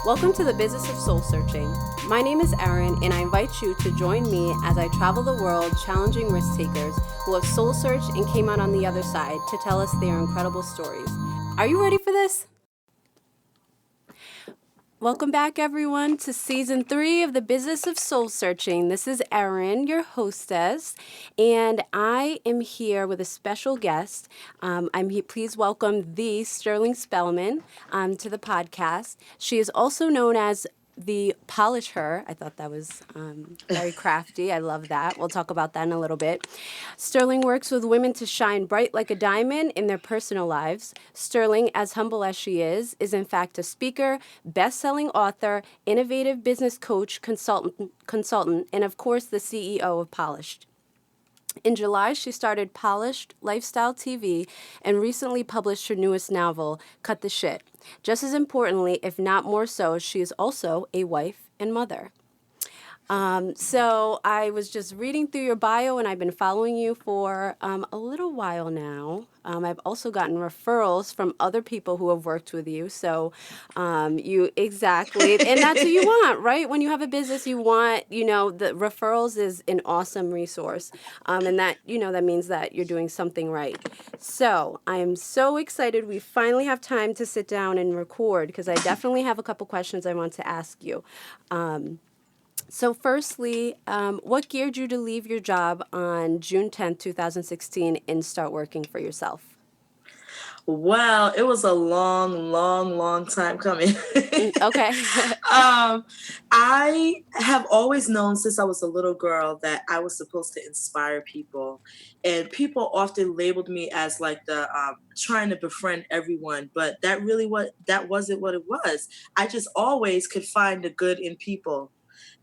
Welcome to the Business of Soul Searching. My name is Erin, and I invite you to join me as I travel the world challenging risk takers who have soul searched and came out on the other side to tell us their incredible stories. Are you ready for this? Welcome back, everyone, to Season 3 of the Business of Soul Searching. This is Erin, your hostess, and I am here with a special guest. Please welcome the Sterling Spellman to the podcast. She is also known as the PolisHer. I thought that was very crafty. I love that. We'll talk about that in a little bit. Sterling works with women to shine bright like a diamond in their personal lives. Sterling, as humble as she is in fact a speaker, best-selling author, innovative business coach, consultant, and of course the CEO of Polished. In July, she started Polished Lifestyle TV and recently published her newest novel, Cut the Shit. Just as importantly, if not more so, she is also a wife and mother. So I was just reading through your bio, and I've been following you for a little while now. I've also gotten referrals from other people who have worked with you. So you exactly, and that's what you want, right? When you have a business, you want, the referrals is an awesome resource. And that, that means that you're doing something right. So I am so excited. We finally have time to sit down and record because I definitely have a couple questions I want to ask you. So firstly, what geared you to leave your job on June 10th, 2016 and start working for yourself? Well, it was a long time coming. Okay. I have always known since I was a little girl that I was supposed to inspire people. And people often labeled me as like the trying to befriend everyone, but that wasn't what it was. I just always could find the good in people.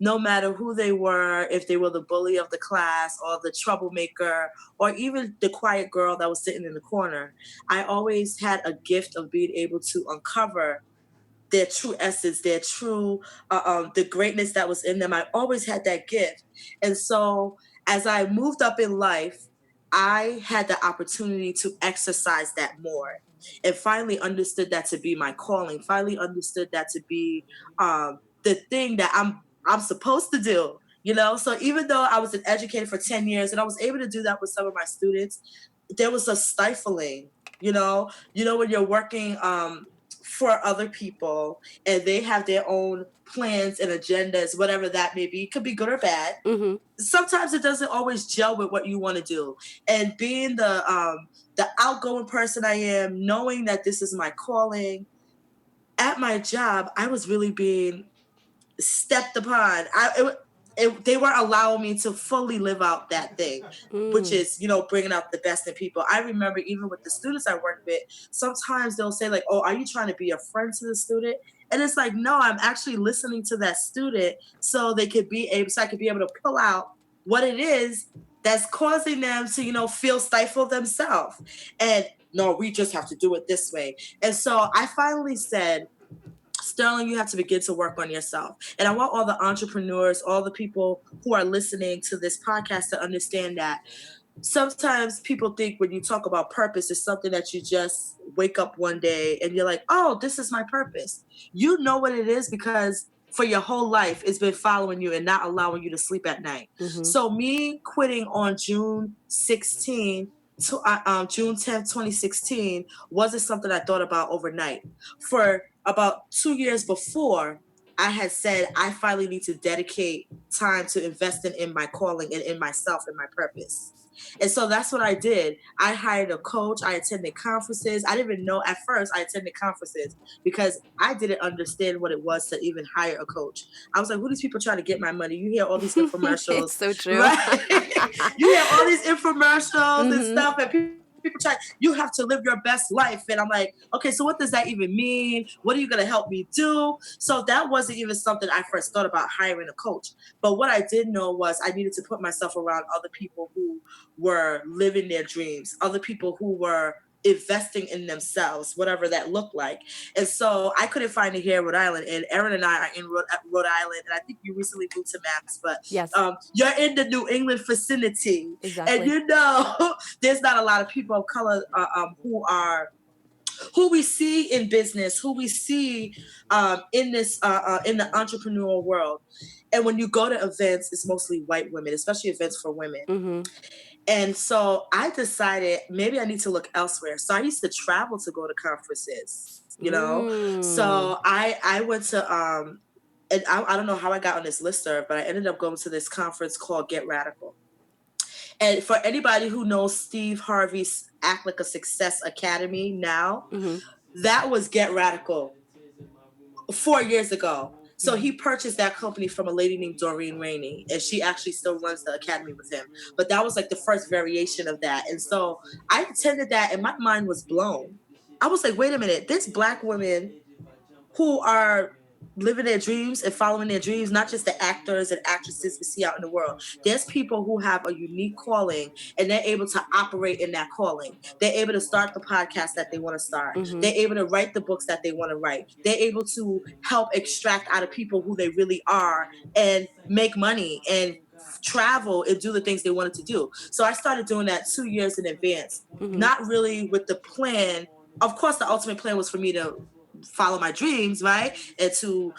No matter who they were, if they were the bully of the class or the troublemaker or even the quiet girl that was sitting in the corner, I always had a gift of being able to uncover their true essence, their true, the greatness that was in them. I always had that gift. And so as I moved up in life, I had the opportunity to exercise that more and finally understood that to be my calling, finally understood that to be the thing that I'm supposed to do. So even though I was an educator for 10 years and I was able to do that with some of my students, there was a stifling, when you're working for other people and they have their own plans and agendas, whatever that may be. It could be good or bad. Mm-hmm. Sometimes it doesn't always gel with what you want to do. And being the outgoing person I am, knowing that this is my calling, at my job, I was really being stepped upon. They weren't allowing me to fully live out that thing, which is, bringing out the best in people. I remember even with the students I work with, sometimes they'll say like, oh, are you trying to be a friend to the student? And it's like, no, I'm actually listening to that student so I could be able to pull out what it is that's causing them to, feel stifled themselves. And no, we just have to do it this way. And so I finally said, Sterling, you have to begin to work on yourself. And I want all the entrepreneurs, all the people who are listening to this podcast to understand that sometimes people think when you talk about purpose, it's something that you just wake up one day and you're like, oh, this is my purpose. You know what it is because for your whole life, it's been following you and not allowing you to sleep at night. Mm-hmm. So me quitting on June 10th, 2016, wasn't something I thought about overnight. For about 2 years before, I had said I finally need to dedicate time to investing in my calling and in myself and my purpose. And so that's what I did. I hired a coach. I attended conferences. I didn't even know at first I attended conferences because I didn't understand what it was to even hire a coach. I was like, who are these people trying to get my money? You hear all these infomercials. It's so true. Right? You hear all these infomercials and Mm-hmm. stuff, and people try, you have to live your best life. And I'm like, okay, so what does that even mean? What are you going to help me do? So that wasn't even something I first thought about hiring a coach. But what I did know was I needed to put myself around other people who were living their dreams, other people who were investing in themselves, whatever that looked like. And so I couldn't find it here in Rhode Island. And Erin and I are in Rhode Island. And I think you recently moved to Mass, but Yes. You're in the New England vicinity. Exactly. And there's not a lot of people of color who are who we see in business, who we see in this in the entrepreneurial world. And when you go to events, it's mostly white women, especially events for women. Mm-hmm. And so I decided maybe I need to look elsewhere. So I used to travel to go to conferences, you know. Mm. So I went to and I don't know how I got on this listserv, but I ended up going to this conference called Get Radical. And for anybody who knows Steve Harvey's Act Like a Success Academy now, Mm-hmm. that was Get Radical 4 years ago. So he purchased that company from a lady named Doreen Rainey, and she actually still runs the academy with him. But that was like the first variation of that. And so I attended that, and my mind was blown. I was like, wait a minute, this black women who are living their dreams and following their dreams, not just the actors and actresses we see out in the world. There's people who have a unique calling and they're able to operate in that calling. They're able to start the podcast that they want to start. Mm-hmm. They're able to write the books that they want to write. They're able to help extract out of people who they really are and make money and travel and do the things they wanted to do. So I started doing that 2 years in advance, Mm-hmm. not really with the plan. Of course, the ultimate plan was for me to follow my dreams, right? And to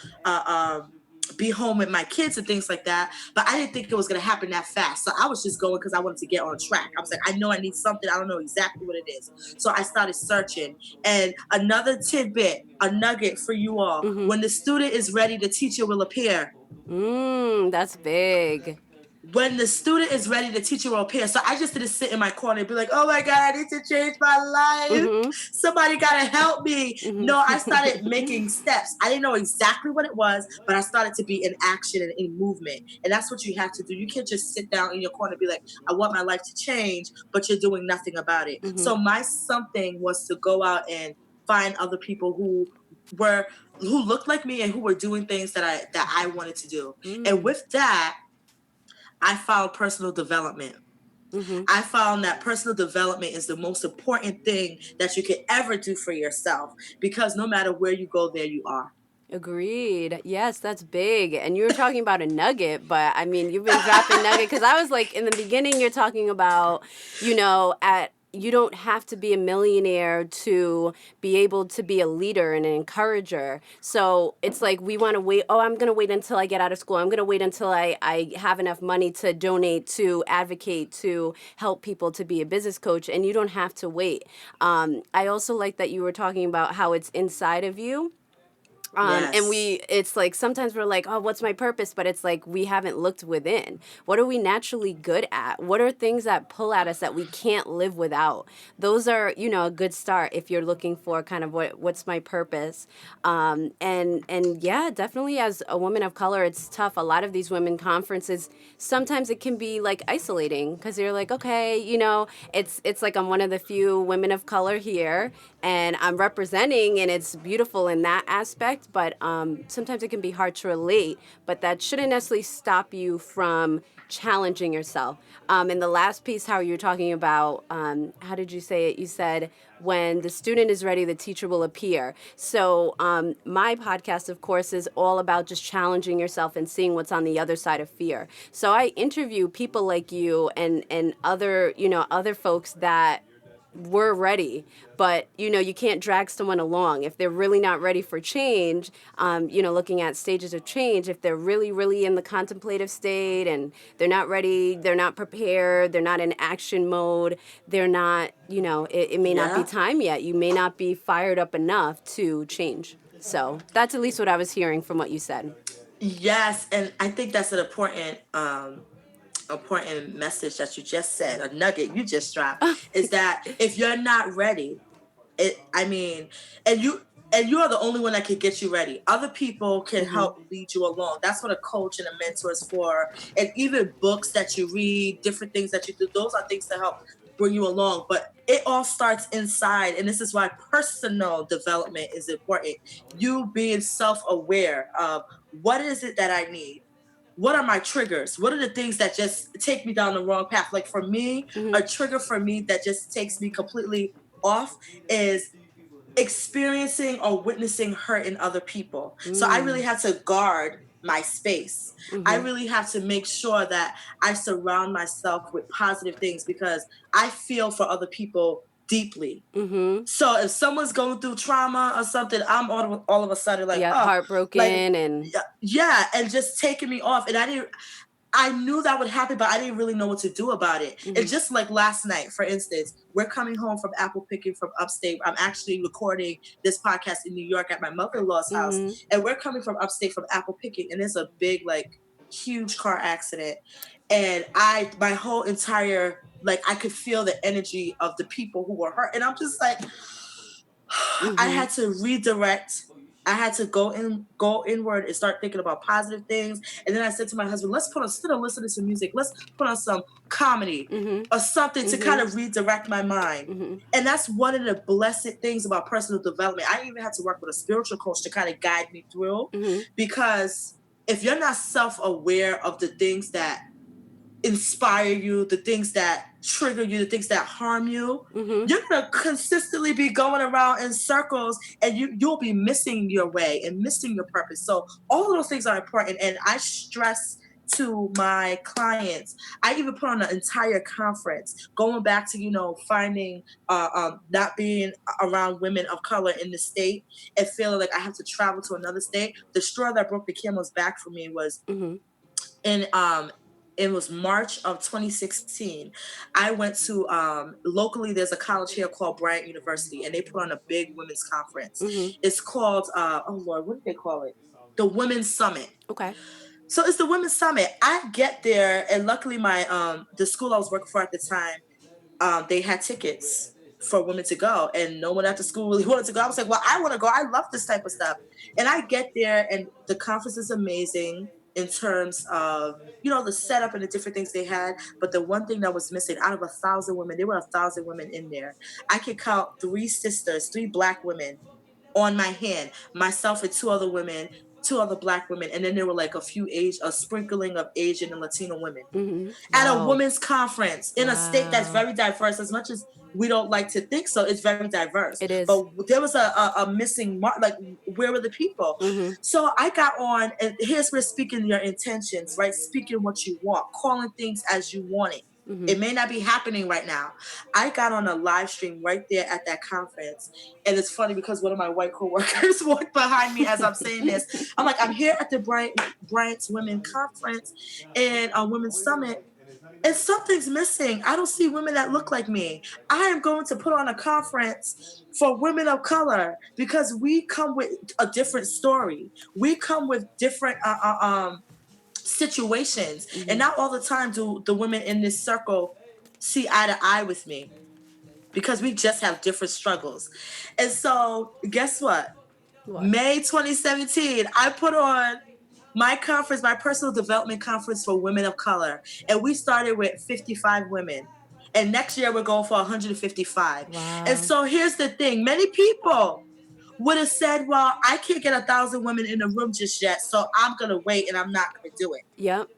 be home with my kids and things like that. But I didn't think it was going to happen that fast. So I was just going because I wanted to get on track. I was like, I know I need something. I don't know exactly what it is. So I started searching. And another tidbit, a nugget for you all. Mm-hmm. When the student is ready, the teacher will appear. That's big. When the student is ready, the teacher will appear. So I just didn't sit in my corner and be like, oh my God, I need to change my life. Mm-hmm. Somebody got to help me. No, I started Mm-hmm. making steps. I didn't know exactly what it was, but I started to be in action and in movement. And that's what you have to do. You can't just sit down in your corner and be like, I want my life to change, but you're doing nothing about it. Mm-hmm. So my something was to go out and find other people were who looked like me and who were doing things that I wanted to do. And with that, I found personal development. Mm-hmm. I found that personal development is the most important thing that you could ever do for yourself because no matter where you go, there you are. Agreed. Yes, that's big. And you were talking about a nugget, but I mean, you've been dropping nugget because I was like, in the beginning, you're talking about, you don't have to be a millionaire to be able to be a leader and an encourager. So it's like we want to wait. Oh, I'm going to wait until I get out of school. I'm going to wait until I have enough money to donate, to advocate, to help people, to be a business coach. And you don't have to wait. I also like that you were talking about how it's inside of you. And Yes. it's like sometimes we're like, oh, what's my purpose? But it's like we haven't looked within. What are we naturally good at? What are things that pull at us that we can't live without? Those are, a good start if you're looking for kind of what's my purpose. And yeah, definitely as a woman of color, it's tough. A lot of these women conferences, sometimes it can be like isolating because you're like, okay, it's like I'm one of the few women of color here and I'm representing, and it's beautiful in that aspect. But sometimes it can be hard to relate. But that shouldn't necessarily stop you from challenging yourself. And the last piece, how you're talking about, how did you say it? You said, when the student is ready, the teacher will appear. So my podcast, of course, is all about just challenging yourself and seeing what's on the other side of fear. So I interview people like you and other, other folks that we're ready, but you can't drag someone along if they're really not ready for change. Looking at stages of change, if they're really, really in the contemplative state and they're not ready, they're not prepared, they're not in action mode, they're not, it may not be Yeah. time yet. You may not be fired up enough to change. So that's at least what I was hearing from what you said. Yes. And I think that's an important message that you just said, a nugget you just dropped, is that if you're not ready, I mean, and you are the only one that can get you ready. Other people can Mm-hmm. help lead you along. That's what a coach and a mentor is for. And even books that you read, different things that you do, those are things to help bring you along. But it all starts inside. And this is why personal development is important. You being self-aware of what is it that I need? What are my triggers? What are the things that just take me down the wrong path? Like for me, Mm-hmm. a trigger for me that just takes me completely off is experiencing or witnessing hurt in other people. So I really Mm. have to guard my space. I Mm-hmm. really have to make sure that I surround myself with positive things because I feel for other people deeply. Mm-hmm. So if someone's going through trauma or something, I'm all of a sudden like, Yeah, oh, like, heartbroken and yeah, and just taking me off. And I knew that would happen, but I didn't really know what to do about it. And mm-hmm. just like last night, for instance, we're coming home from apple picking from upstate. I'm actually recording this podcast in New York at my mother-in-law's house. Mm-hmm. And we're coming from upstate from apple picking, and there's a big, like, huge car accident. And my whole entire, like, I could feel the energy of the people who were hurt. And I'm just like, I Mm-hmm. had to redirect. I had to go inward and start thinking about positive things. And then I said to my husband, let's put on, instead of listening to music, let's put on some comedy Mm-hmm. or something to kind Mm-hmm. of redirect my mind. Mm-hmm. And that's one of the blessed things about personal development. I even had to work with a spiritual coach to kind of guide me through, Mm-hmm. because if you're not self-aware of the things that inspire you, the things that trigger you, the things that harm you, Mm-hmm. you're gonna consistently be going around in circles, and you'll be missing your way and missing your purpose. So all of those things are important, and I stress to my clients. I even put on an entire conference going back to, finding not being around women of color in the state and feeling like I have to travel to another state. The straw that broke the camel's back for me was Mm-hmm. in it was March of 2016. I went to locally, there's a college here called Bryant University, and they put on a big women's conference. Mm-hmm. It's called oh Lord, what do they call it? The Women's Summit. Okay. So it's the Women's Summit. I get there, and luckily my the school I was working for at the time, they had tickets for women to go, and no one at the school really wanted to go. I was like, well, I want to go. I love this type of stuff. And I get there, and the conference is amazing in terms of, the setup and the different things they had. But the one thing that was missing, out of 1,000 women, there were 1,000 women in there. I could count three sisters, three Black women on my hand, myself and two other women, two other Black women, and then there were like a sprinkling of Asian and Latino women Mm-hmm. at a Wow. women's conference in a state that's Wow. very diverse. As much as we don't like to think so, it's very diverse. It is. But there was a missing mark. Like, where were the people? Mm-hmm. So I got on, and here's where speaking your intentions, right? Speaking what you want, calling things as you want it. Mm-hmm. It may not be happening right now. I got on a live stream right there at that conference. And it's funny because one of my white coworkers walked behind me as I'm saying this. I'm like, I'm here at the Bryant's Women Conference and a Women's Summit, and something's missing. I don't see women that look like me. I am going to put on a conference for women of color, because we come with a different story. We come with different situations, and Mm-hmm. not all the time do the women in this circle see eye to eye with me, because we just have different struggles. And so, guess what? What? May 2017, I put on my conference, my personal development conference for women of color. And we started with 55 women. And next year we're going for 155. And Wow. so here's the thing. Many people would have said, well, I can't get 1,000 women in the room just yet, so I'm going to wait and I'm not going to do it. Yep.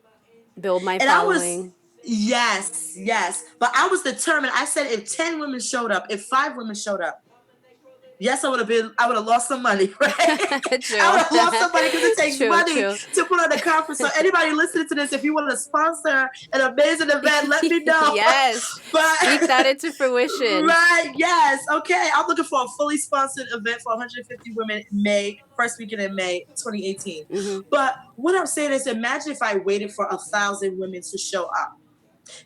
Build my And I was, following. yes, yes. But I was determined. I said, if 10 women showed up, if 5 women showed up, yes, I would have lost some money, right? I would True. have lost some money, because it takes True. money True. to put on a conference. So anybody listening to this, if you want to sponsor an amazing event, let me know. Yes. But Speak that into fruition. right, yes, okay. I'm looking for a fully sponsored event for 150 women in May, first weekend in May 2018. Mm-hmm. But what I'm saying is, imagine if I waited for 1,000 women to show up.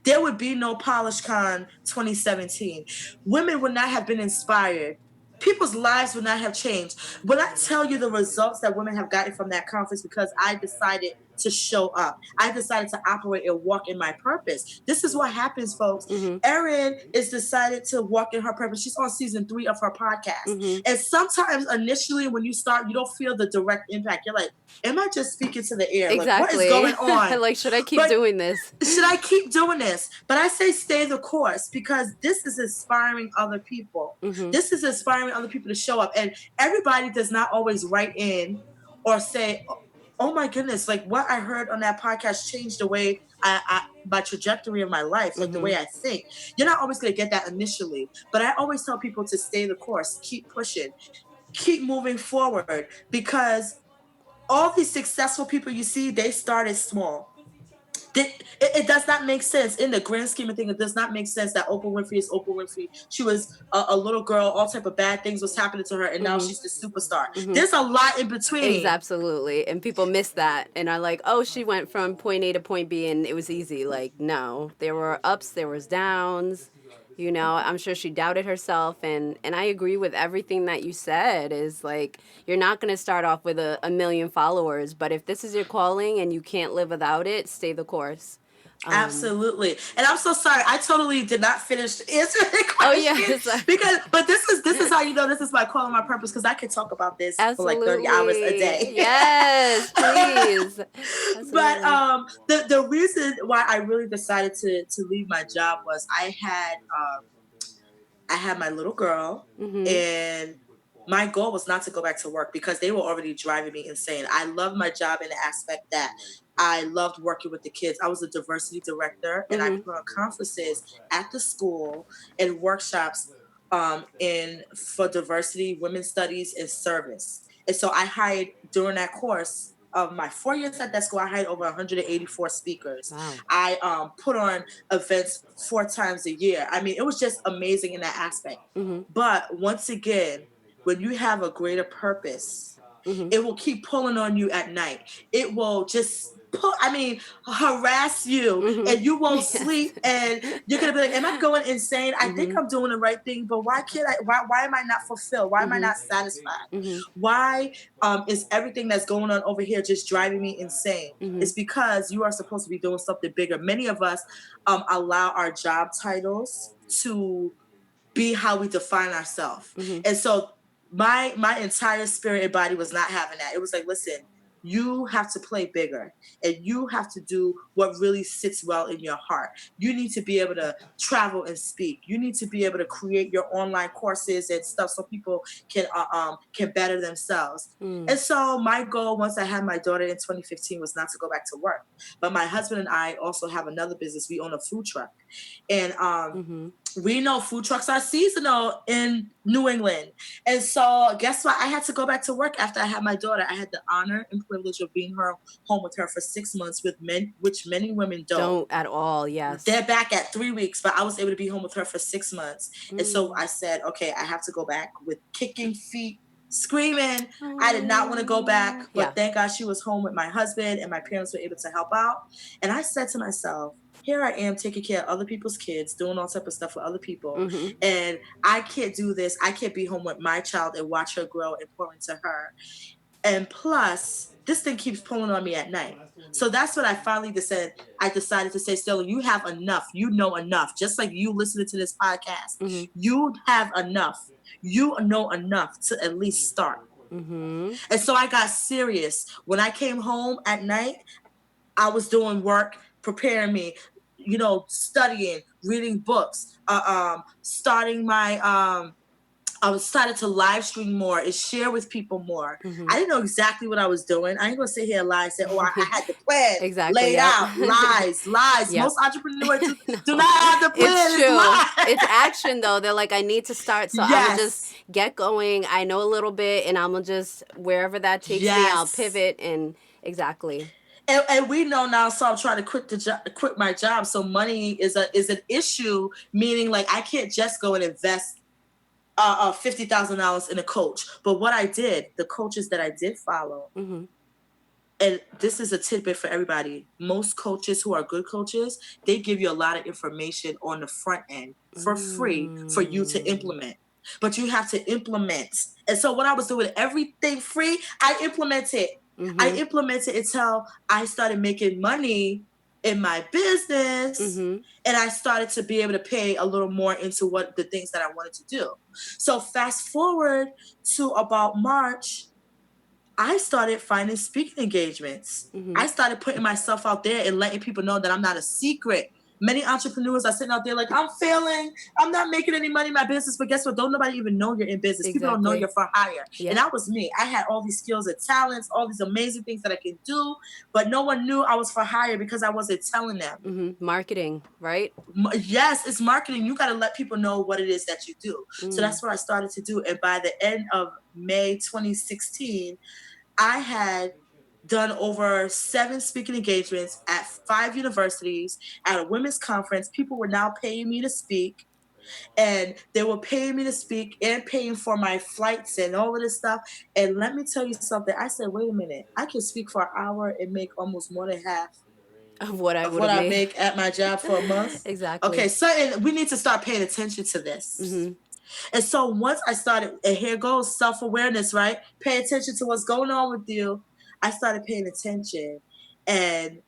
There would be no PolisHer 2017. Women would not have been inspired. People's lives would not have changed. When I tell you the results that women have gotten from that conference, because I decided to show up, I decided to operate and walk in my purpose. This is what happens, folks. Mm-hmm. Erin is decided to walk in her purpose. She's on season 3 of her podcast. Mm-hmm. And sometimes initially when you start, you don't feel the direct impact. You're like, am I just speaking to the air? Exactly. Like, what is going on? Like, should I keep But doing this? should I keep doing this? But I say stay the course, because this is inspiring other people. Mm-hmm. This is inspiring other people to show up. And everybody does not always write in or say, oh my goodness, like what I heard on that podcast changed the way my trajectory of my life, like the way I think. You're not always going to get that initially. But I always tell people to stay the course, keep pushing, keep moving forward, because all these successful people you see, they started small. It does not make sense in the grand scheme of things. It does not make sense that Oprah Winfrey is Oprah Winfrey. She was a little girl. All type of bad things was happening to her, and now she's the superstar. There's a lot in between. Absolutely. And people miss that and are like, oh, she went from point A to point B and it was easy. Like, no, there were ups, there was downs. You know, I'm sure she doubted herself, and I agree with everything that you said. Is like you're not going to start off with a million followers, but if this is your calling and you can't live without it, stay the course. Absolutely. And I'm so sorry. I totally did not finish answering the question. Oh yes, but this is how you know this is my call and my purpose, because I could talk about this for like 30 hours a day. Yes, please. But the reason why I really decided to leave my job was I had my little girl, and my goal was not to go back to work because they were already driving me insane. I loved my job in the aspect that I loved working with the kids. I was a diversity director, and I put on conferences at the school and workshops in for diversity, women's studies, and service. And so I hired during that course of my 4 years at that school, I hired over 184 speakers. Wow. I put on events 4 times a year. I mean, it was just amazing in that aspect. But once again, when you have a greater purpose, it will keep pulling on you at night. It will just harass you, and you won't sleep, and you're gonna be like, am I going insane? I think I'm doing the right thing, but why can't I, why am I not fulfilled? Why am I not satisfied? Why is everything that's going on over here just driving me insane? It's because you are supposed to be doing something bigger. Many of us allow our job titles to be how we define ourselves. And so my entire spirit and body was not having that. It was like, listen, you have to play bigger, and you have to do what really sits well in your heart. You need to be able to travel and speak. You need to be able to create your online courses and stuff so people can better themselves. And so my goal once I had my daughter in 2015 was not to go back to work. But my husband and I also have another business. We own a food truck. And we know food trucks are seasonal in New England. And so guess what? I had to go back to work after I had my daughter. I had the honor and privilege of being home with her for 6 months with men, which many women don't at all. Yes. They're back at 3 weeks, but I was able to be home with her for 6 months. And so I said, okay, I have to go back with kicking feet, screaming. I did not want to go back, but thank God she was home with my husband, and my parents were able to help out. And I said to myself, here I am taking care of other people's kids, doing all type of stuff for other people. And I can't do this. I can't be home with my child and watch her grow and pour into her. And plus, this thing keeps pulling on me at night. So that's what I finally decided. I decided to say, Stella, you have enough. You know enough. Just like you listening to this podcast, you have enough. You know enough to at least start. And so I got serious. When I came home at night, I was doing work, preparing me, studying, reading books, starting my I was started to live stream more and share with people more. I didn't know exactly what I was doing. I ain't gonna sit here and lie and say, oh, I had the plan laid out. Lies. Most entrepreneurs do not have the plan. It's true. It's action though. They're like, I need to start, so I'm gonna just get going. I know a little bit, and I'm gonna just wherever that takes me, I'll pivot and exactly. And we know now, so I'm trying to quit my job. So money is an issue, meaning like I can't just go and invest $50,000 in a coach. But what I did, the coaches that I did follow, and this is a tidbit for everybody. Most coaches who are good coaches, they give you a lot of information on the front end for free for you to implement. But you have to implement. And so what I was doing, everything free, I implemented. I implemented until I started making money in my business, and I started to be able to pay a little more into what the things that I wanted to do. So fast forward to about March, I started finding speaking engagements. I started putting myself out there and letting people know that I'm not a secret. Many entrepreneurs are sitting out there like, I'm failing. I'm not making any money in my business. But guess what? Don't nobody even know you're in business. People don't know you're for hire. And that was me. I had all these skills and talents, all these amazing things that I could do. But no one knew I was for hire because I wasn't telling them. Marketing, right? Yes, it's marketing. You got to let people know what it is that you do. So that's what I started to do. And by the end of May 2016, I had done over 7 speaking engagements at 5 universities, at a women's conference. People were now paying me to speak, and they were paying me to speak and paying for my flights and all of this stuff. And let me tell you something. I said, wait a minute, I can speak for an hour and make almost more than half Of what I of would what have I made. make at my job for a month. Exactly. Okay, so and we need to start paying attention to this. Mm-hmm. And so once I started, and here goes self-awareness, right? Pay attention to what's going on with you. I started paying attention. And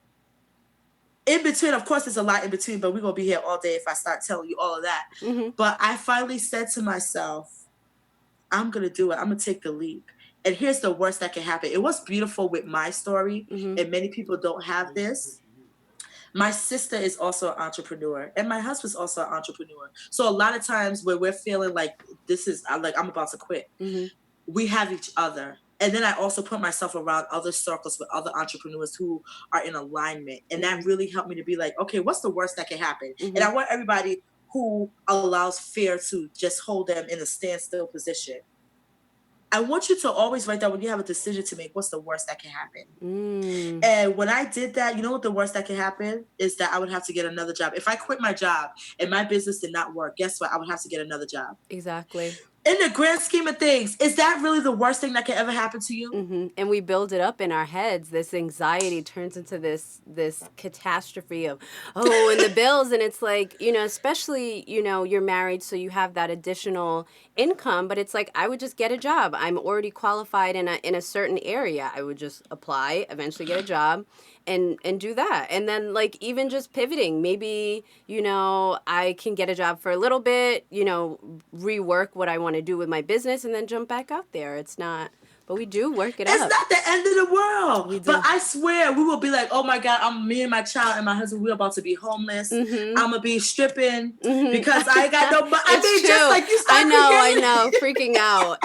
in between, of course, there's a lot in between, but we're going to be here all day if I start telling you all of that. Mm-hmm. But I finally said to myself, I'm going to do it. I'm going to take the leap. And here's the worst that can happen. It was beautiful with my story, Mm-hmm. and many people don't have this. My sister is also an entrepreneur, and my husband's also an entrepreneur. So a lot of times when we're feeling like this is like I'm about to quit, Mm-hmm. we have each other. And then I also put myself around other circles with other entrepreneurs who are in alignment. And Mm-hmm. that really helped me to be like, okay, what's the worst that can happen? And Mm-hmm. I want everybody who allows fear to just hold them in a standstill position. I want you to always write down when you have a decision to make, what's the worst that can happen? Mm. And when I did that, you know what the worst that can happen is that I would have to get another job. If I quit my job and my business did not work, guess what? I would have to get another job. Exactly. In the grand scheme of things, is that really the worst thing that can ever happen to you? Mm-hmm. And we build it up in our heads. This anxiety turns into this catastrophe of, oh, and the bills. And it's like, especially, you're married, so you have that additional income. But it's like, I would just get a job. I'm already qualified in a certain area. I would just apply, eventually get a job, and do that. And then, like, even just pivoting, maybe, I can get a job for a little bit, rework what I want to do with my business, and then jump back out there. It's not. But we do work it It's up. not the end of the world. We But do. I swear, we will be like, oh my God, me and my child and my husband, we're about to be homeless. Mm-hmm. I'm going to be stripping Mm-hmm. because I ain't got no money. I It's mean, true. just like you start I creating. know, freaking out.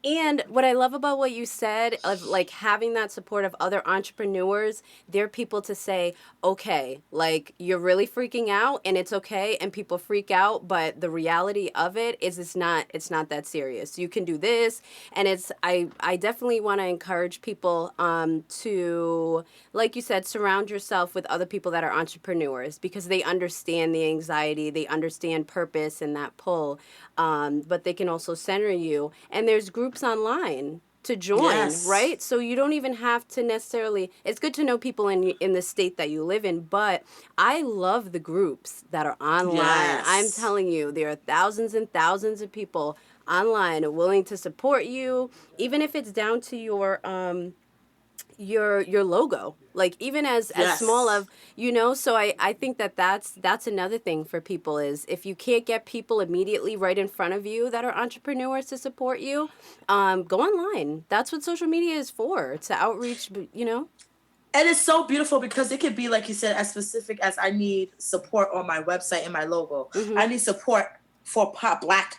And what I love about what you said of like having that support of other entrepreneurs, they're people to say, okay, like you're really freaking out and it's okay, and people freak out, but the reality of it is it's not that serious. You can do this, and I definitely want to encourage people to, like you said, surround yourself with other people that are entrepreneurs, because they understand the anxiety, they understand purpose and that pull, but they can also center you. And there's groups online to join, Yes. right? So you don't even have to necessarily. It's good to know people in the state that you live in, but I love the groups that are online. I'm Yes. telling you, there are thousands and thousands of people online willing to support you, even if it's down to your logo, like even as small Yes. of, so I think that's another thing for people is, if you can't get people immediately right in front of you that are entrepreneurs to support you, go online. That's what social media is for, to outreach. And it's so beautiful because it could be, like you said, as specific as I need support on my website and my logo. Mm-hmm. I need support for black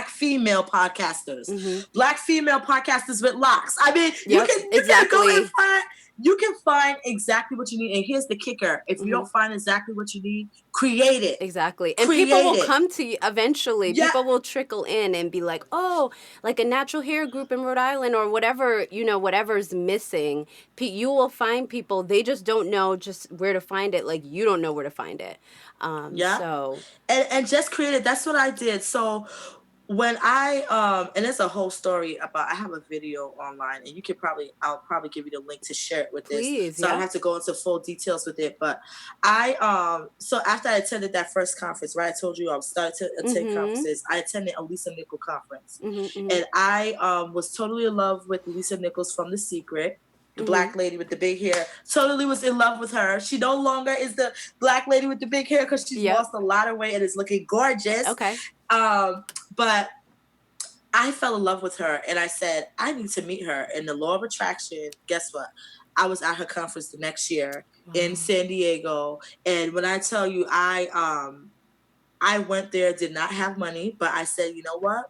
female podcasters, Mm-hmm. black female podcasters with locks. I mean, Yep, you can go and exactly. find, you can find exactly what you need. And here's the kicker: if you Mm-hmm. don't find exactly what you need, create it. Exactly. And people Create will it. come to you eventually. Yeah. People will trickle in and be like, oh, like a natural hair group in Rhode Island or whatever, whatever's missing. You will find people. They just don't know just where to find it. Like you don't know where to find it. Yeah. So And just create it. That's what I did. So when I and there's a whole story about, I have a video online, and I'll probably give you the link to share it with this, please, so I don't yeah. have to go into full details with it. But so after I attended that first conference, right, I told you I was starting to attend Mm-hmm. conferences. I attended a Lisa Nichols conference, Mm-hmm. Mm-hmm. and I was totally in love with Lisa Nichols from The Secret, the Mm-hmm. black lady with the big hair. Totally was in love with her. She no longer is the black lady with the big hair because she's Yep. lost a lot of weight and is looking gorgeous. Okay. But I fell in love with her, and I said, I need to meet her. And the law of attraction, guess what? I was at her conference the next year in Wow. San Diego. And when I tell you, I went there, did not have money, but I said, you know what?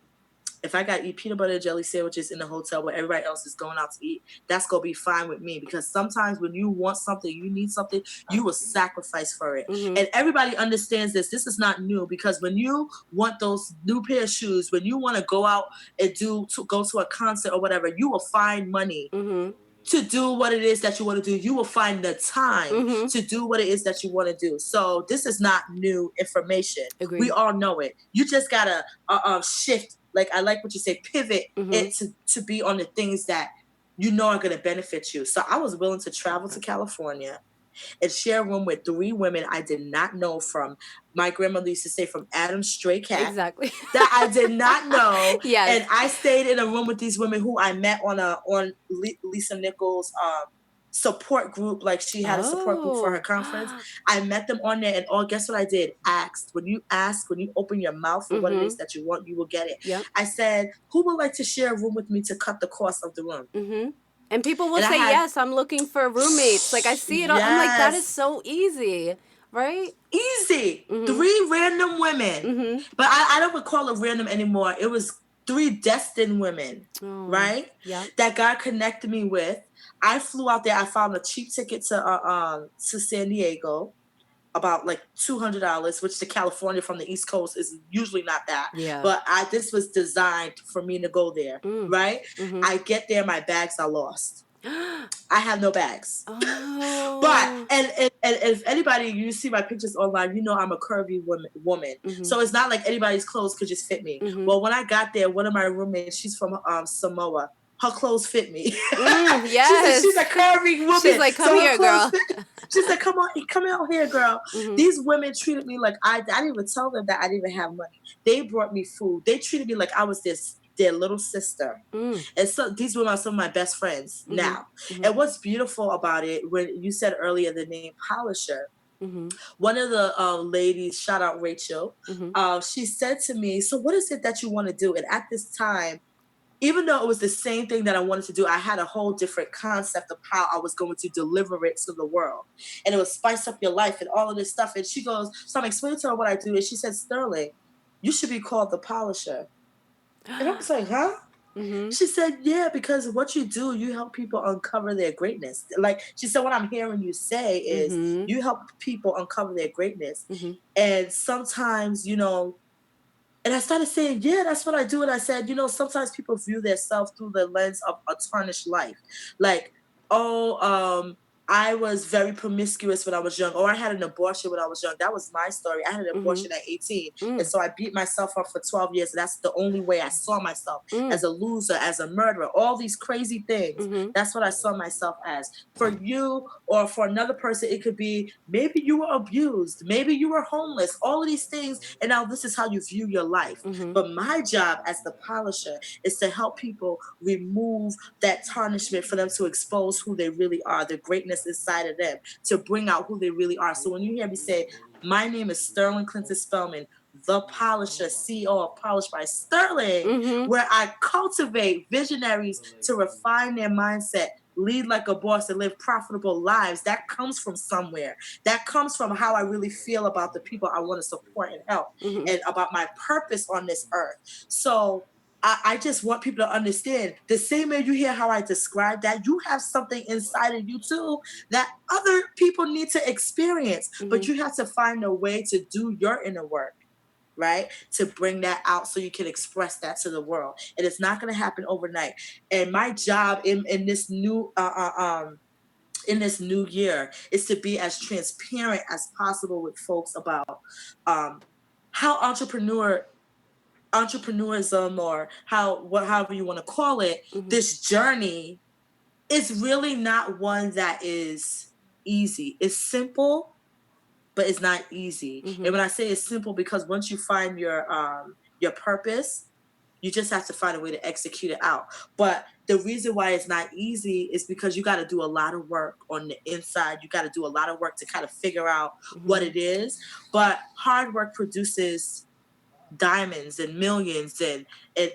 If I got to eat peanut butter and jelly sandwiches in the hotel where everybody else is going out to eat, that's going to be fine with me. Because sometimes when you want something, you need something, you will sacrifice for it. Mm-hmm. And everybody understands this. This is not new, because when you want those new pair of shoes, when you want to go out and go to a concert or whatever, you will find money. Mm-hmm. to do what it is that you want to do. You will find the time to do what it is that you want to do. So this is not new information. We Agreed. all know it. You just gotta shift. Like I like what you say, pivot it to be on the things that you know are gonna benefit you. So I was willing to travel to California and share a room with 3 women I did not know from, my grandmother used to say, from Adam's stray cat, Exactly. that I did not know. Yes. And I stayed in a room with these women who I met on Lisa Nichols' support group. Like she had a support group for her conference. I met them on there, and guess what I did? Asked. When you open your mouth for what it is that you want, you will get it. Yep. I said, who would like to share a room with me to cut the cost of the room? And people will And I say, had, yes, I'm looking for roommates. Like I see it all. I'm like, that is yes, so easy, right? easy. 3 random women. But I don't call it random anymore. It was 3 destined women, right? Yeah. That God connected me with. I flew out there. I found a cheap ticket to San Diego, about like $200, which to California from the East Coast is usually not that. Yeah. But this was designed for me to go there, right? I get there, my bags are lost. I have no bags. But and if anybody, you see my pictures online, you know I'm a curvy woman. So it's not like anybody's clothes could just fit me. Well, when I got there, one of my roommates, she's from Samoa. Her clothes fit me. Yes. she's a curvy woman. She's like, come here, girl. She said, come out here, girl. These women treated me like I didn't even tell them that I didn't even have money. They brought me food. They treated me like I was their little sister. And so these women are some of my best friends now. And what's beautiful about it, when you said earlier the name PolisHer, one of the ladies, shout out Rachel, she said to me, so what is it that you want to do? And at this time, even though it was the same thing that I wanted to do, I had a whole different concept of how I was going to deliver it to the world. And it would spice up your life and all of this stuff. And she goes, so I'm explaining to her what I do. And she said, Sterling, you should be called the PolisHer. And I was like, huh? She said, yeah, because what you do, you help people uncover their greatness. Like she said, what I'm hearing you say is you help people uncover their greatness. And sometimes, and I started saying, yeah, that's what I do. And I said, sometimes people view themselves through the lens of a tarnished life. Like, I was very promiscuous when I was young. Or I had an abortion when I was young. That was my story. I had an abortion at 18. And so I beat myself up for 12 years. And that's the only way I saw myself, as a loser, as a murderer, all these crazy things. That's what I saw myself as. For you or for another person, it could be maybe you were abused. Maybe you were homeless. All of these things. And now this is how you view your life. But my job as the PolisHer is to help people remove that tarnishment for them to expose who they really are, the greatness inside of them, to bring out who they really are. So when you hear me say, my name is Sterling Clinton Spellman, the PolisHer, CEO of Polish by Sterling, where I cultivate visionaries to refine their mindset, lead like a boss, and live profitable lives. That comes from somewhere. That comes from how I really feel about the people I want to support and help, and about my purpose on this earth. So I just want people to understand, the same way you hear how I describe that, you have something inside of you too that other people need to experience, but you have to find a way to do your inner work, right? To bring that out so you can express that to the world. And it's not going to happen overnight. And my job in this new year is to be as transparent as possible with folks about how entrepreneurism, or however you want to call it, this journey is really not one that is easy. It's simple, but it's not easy. And when I say it's simple, because once you find your purpose, you just have to find a way to execute it out. But the reason why it's not easy is because you got to do a lot of work on the inside. You got to do a lot of work to kind of figure out what it is. But hard work produces diamonds and millions and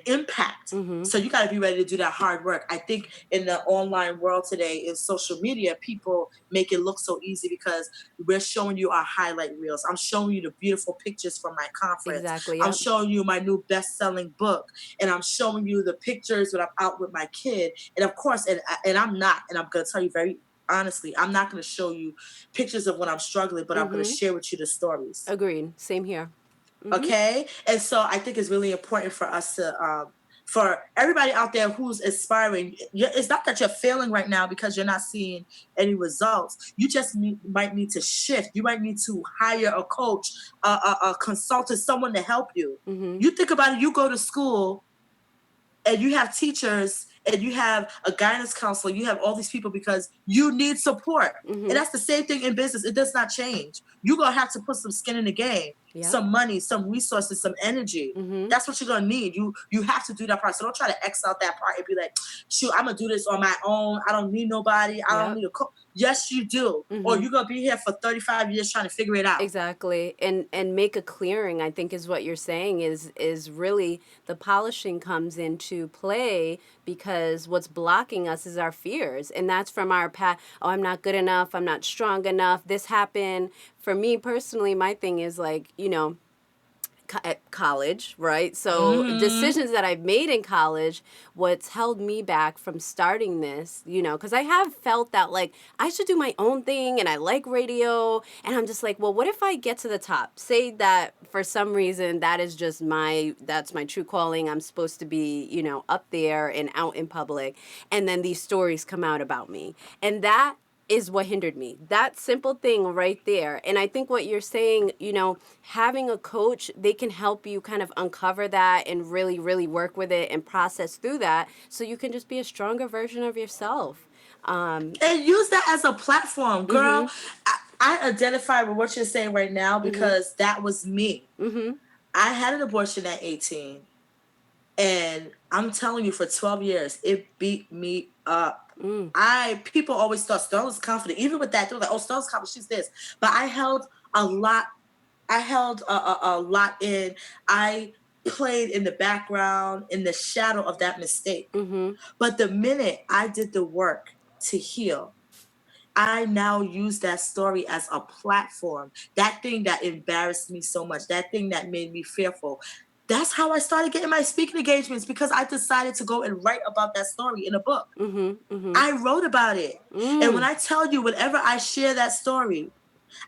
impact. So you got to be ready to do that hard work. I think in the online world today, in social media, people make it look so easy because we're showing you our highlight reels. I'm showing you the beautiful pictures from my conference. Exactly. I'm showing you my new best-selling book, and I'm showing you the pictures when I'm out with my kid. And of course, and I'm going to tell you very honestly, I'm not going to show you pictures of when I'm struggling, but I'm going to share with you the stories. Agreed. Same here. Okay. And so I think it's really important for us to for everybody out there who's aspiring, it's not that you're failing right now because you're not seeing any results. You just might need to shift. You might need to hire a coach, a consultant, someone to help you. Mm-hmm. You think about it, you go to school and you have teachers and you have a guidance counselor, you have all these people because you need support. Mm-hmm. And that's the same thing in business. It does not change. You're going to have to put some skin in the game, Yep. some money, some resources, some energy. Mm-hmm. That's what you're going to need. You have to do that part. So don't try to X out that part and be like, shoot, I'm going to do this on my own. I don't need nobody. I don't Yep. need a coach. Yes, you do. Mm-hmm. Or you're going to be here for 35 years trying to figure it out. Exactly. And make a clearing, I think, is what you're saying, is really the polishing comes into play, because what's blocking us is our fears. And that's from our past. Oh, I'm not good enough. I'm not strong enough. This happened. For me personally, my thing is like, at college, right? So decisions that I've made in college, what's held me back from starting this, because I have felt that like I should do my own thing and I like radio, and I'm just like, well, what if I get to the top? Say that for some reason that is just that's my true calling. I'm supposed to be, up there and out in public, and then these stories come out about me. And that is what hindered me. That simple thing right there. And I think what you're saying, having a coach, they can help you kind of uncover that and really, really work with it and process through that, so you can just be a stronger version of yourself. And use that as a platform, girl. I identify with what you're saying right now because that was me. I had an abortion at 18. And I'm telling you, for 12 years, it beat me up. People always thought Stella's confident. Even with that, they're like, oh, Stella's confident, she's this. But I held a lot. I held a lot in. I played in the background, in the shadow of that mistake. But the minute I did the work to heal, I now use that story as a platform. That thing that embarrassed me so much, that thing that made me fearful. That's how I started getting my speaking engagements, because I decided to go and write about that story in a book. I wrote about it. And when I tell you, whenever I share that story,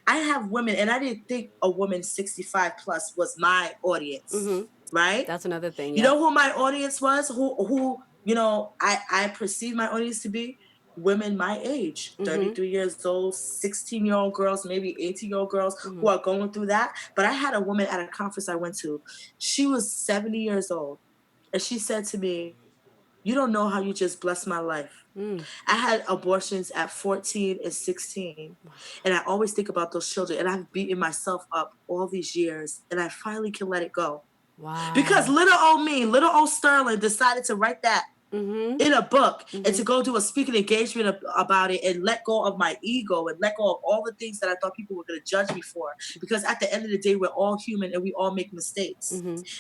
I have women, and I didn't think a woman 65 plus was my audience, right? That's another thing. You know who my audience was? Who I perceive my audience to be? Women my age, 33 years old, 16-year-old girls, maybe 18-year-old girls who are going through that. But I had a woman at a conference I went to. She was 70 years old. And she said to me, you don't know how you just blessed my life. I had abortions at 14 and 16. And I always think about those children. And I've beaten myself up all these years. And I finally can let it go. Wow. Because little old me, little old Sterling, decided to write that in a book and to go do a speaking engagement about it and let go of my ego and let go of all the things that I thought people were going to judge me for. Because at the end of the day, we're all human and we all make mistakes.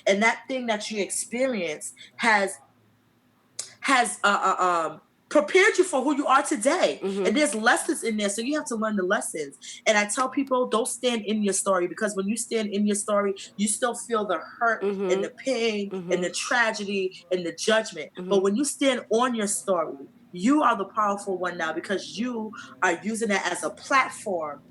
And that thing that you experience has prepared you for who you are today. And there's lessons in there, so you have to learn the lessons. And I tell people, don't stand in your story, because when you stand in your story, you still feel the hurt and the pain and the tragedy and the judgment. But when you stand on your story, you are the powerful one now, because you are using it as a platform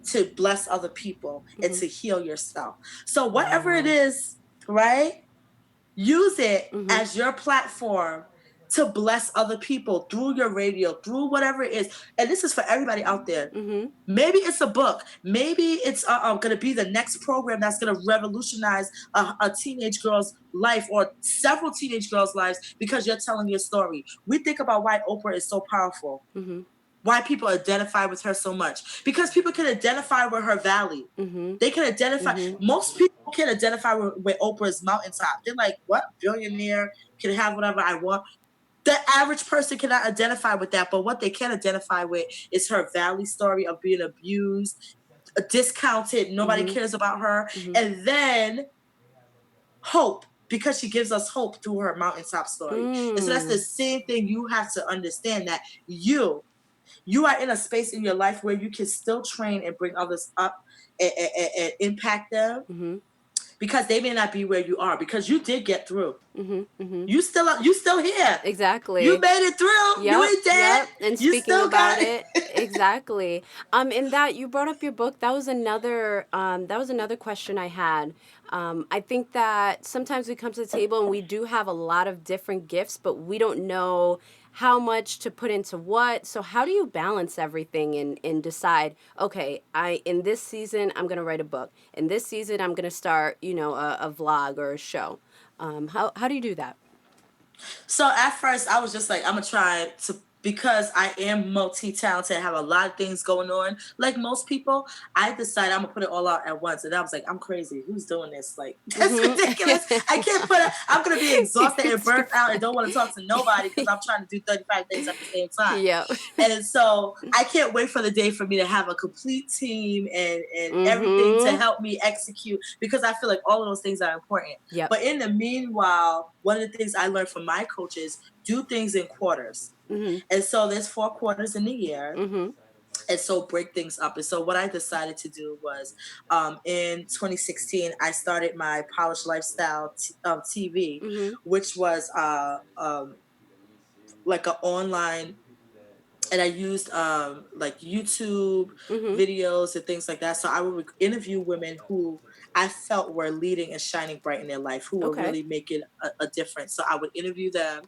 to bless other people and to heal yourself. So whatever it is, right? Use it as your platform to bless other people through your radio, through whatever it is. And this is for everybody out there. Maybe it's a book. Maybe it's going to be the next program that's going to revolutionize a teenage girl's life, or several teenage girls' lives, because you're telling your story. We think about why Oprah is so powerful. Why people identify with her so much. Because people can identify with her valley. They can identify. Most people can identify with Oprah's mountaintop. They're like, what? Billionaire, can have whatever I want. The average person cannot identify with that, but what they can identify with is her valley story of being abused, discounted, nobody cares about her, and then hope, because she gives us hope through her mountaintop story. And so that's the same thing. You have to understand that you are in a space in your life where you can still train and bring others up and impact them. because they may not be where you are, because you did get through. Mm-hmm. You still here. You Exactly. made it through. You Yep, ain't dead. yep. And You speaking still got about it, it. exactly. In that you brought up your book, that was another question I had. I think that sometimes we come to the table and we do have a lot of different gifts, but we don't know how much to put into what. So how do you balance everything and decide, okay, I in this season I'm gonna write a book. In this season I'm gonna start, a vlog or a show. How do you do that? So at first, I was just like, I'm gonna try to, because I am multi-talented, have a lot of things going on. Like most people, I decided I'm gonna put it all out at once, and I was like, I'm crazy. Who's doing this? Like, that's ridiculous. I can't put it. I'm gonna be exhausted and burnt out, and don't want to talk to nobody because I'm trying to do 35 things at the same time. Yep. And so I can't wait for the day for me to have a complete team and everything to Mm-hmm. help me execute, because I feel like all of those things are important. Yep. But in the meanwhile, one of the things I learned from my coaches, do things in quarters. Mm-hmm. And so there's 4 quarters in the year. Mm-hmm. And so break things up. And so what I decided to do was, in 2016, I started my Polish Lifestyle TV, Mm-hmm. which was like an online, and I used like YouTube Mm-hmm. videos and things like that. So I would interview women who I felt were leading and shining bright in their life, who were Okay. really making a difference. So I would interview them,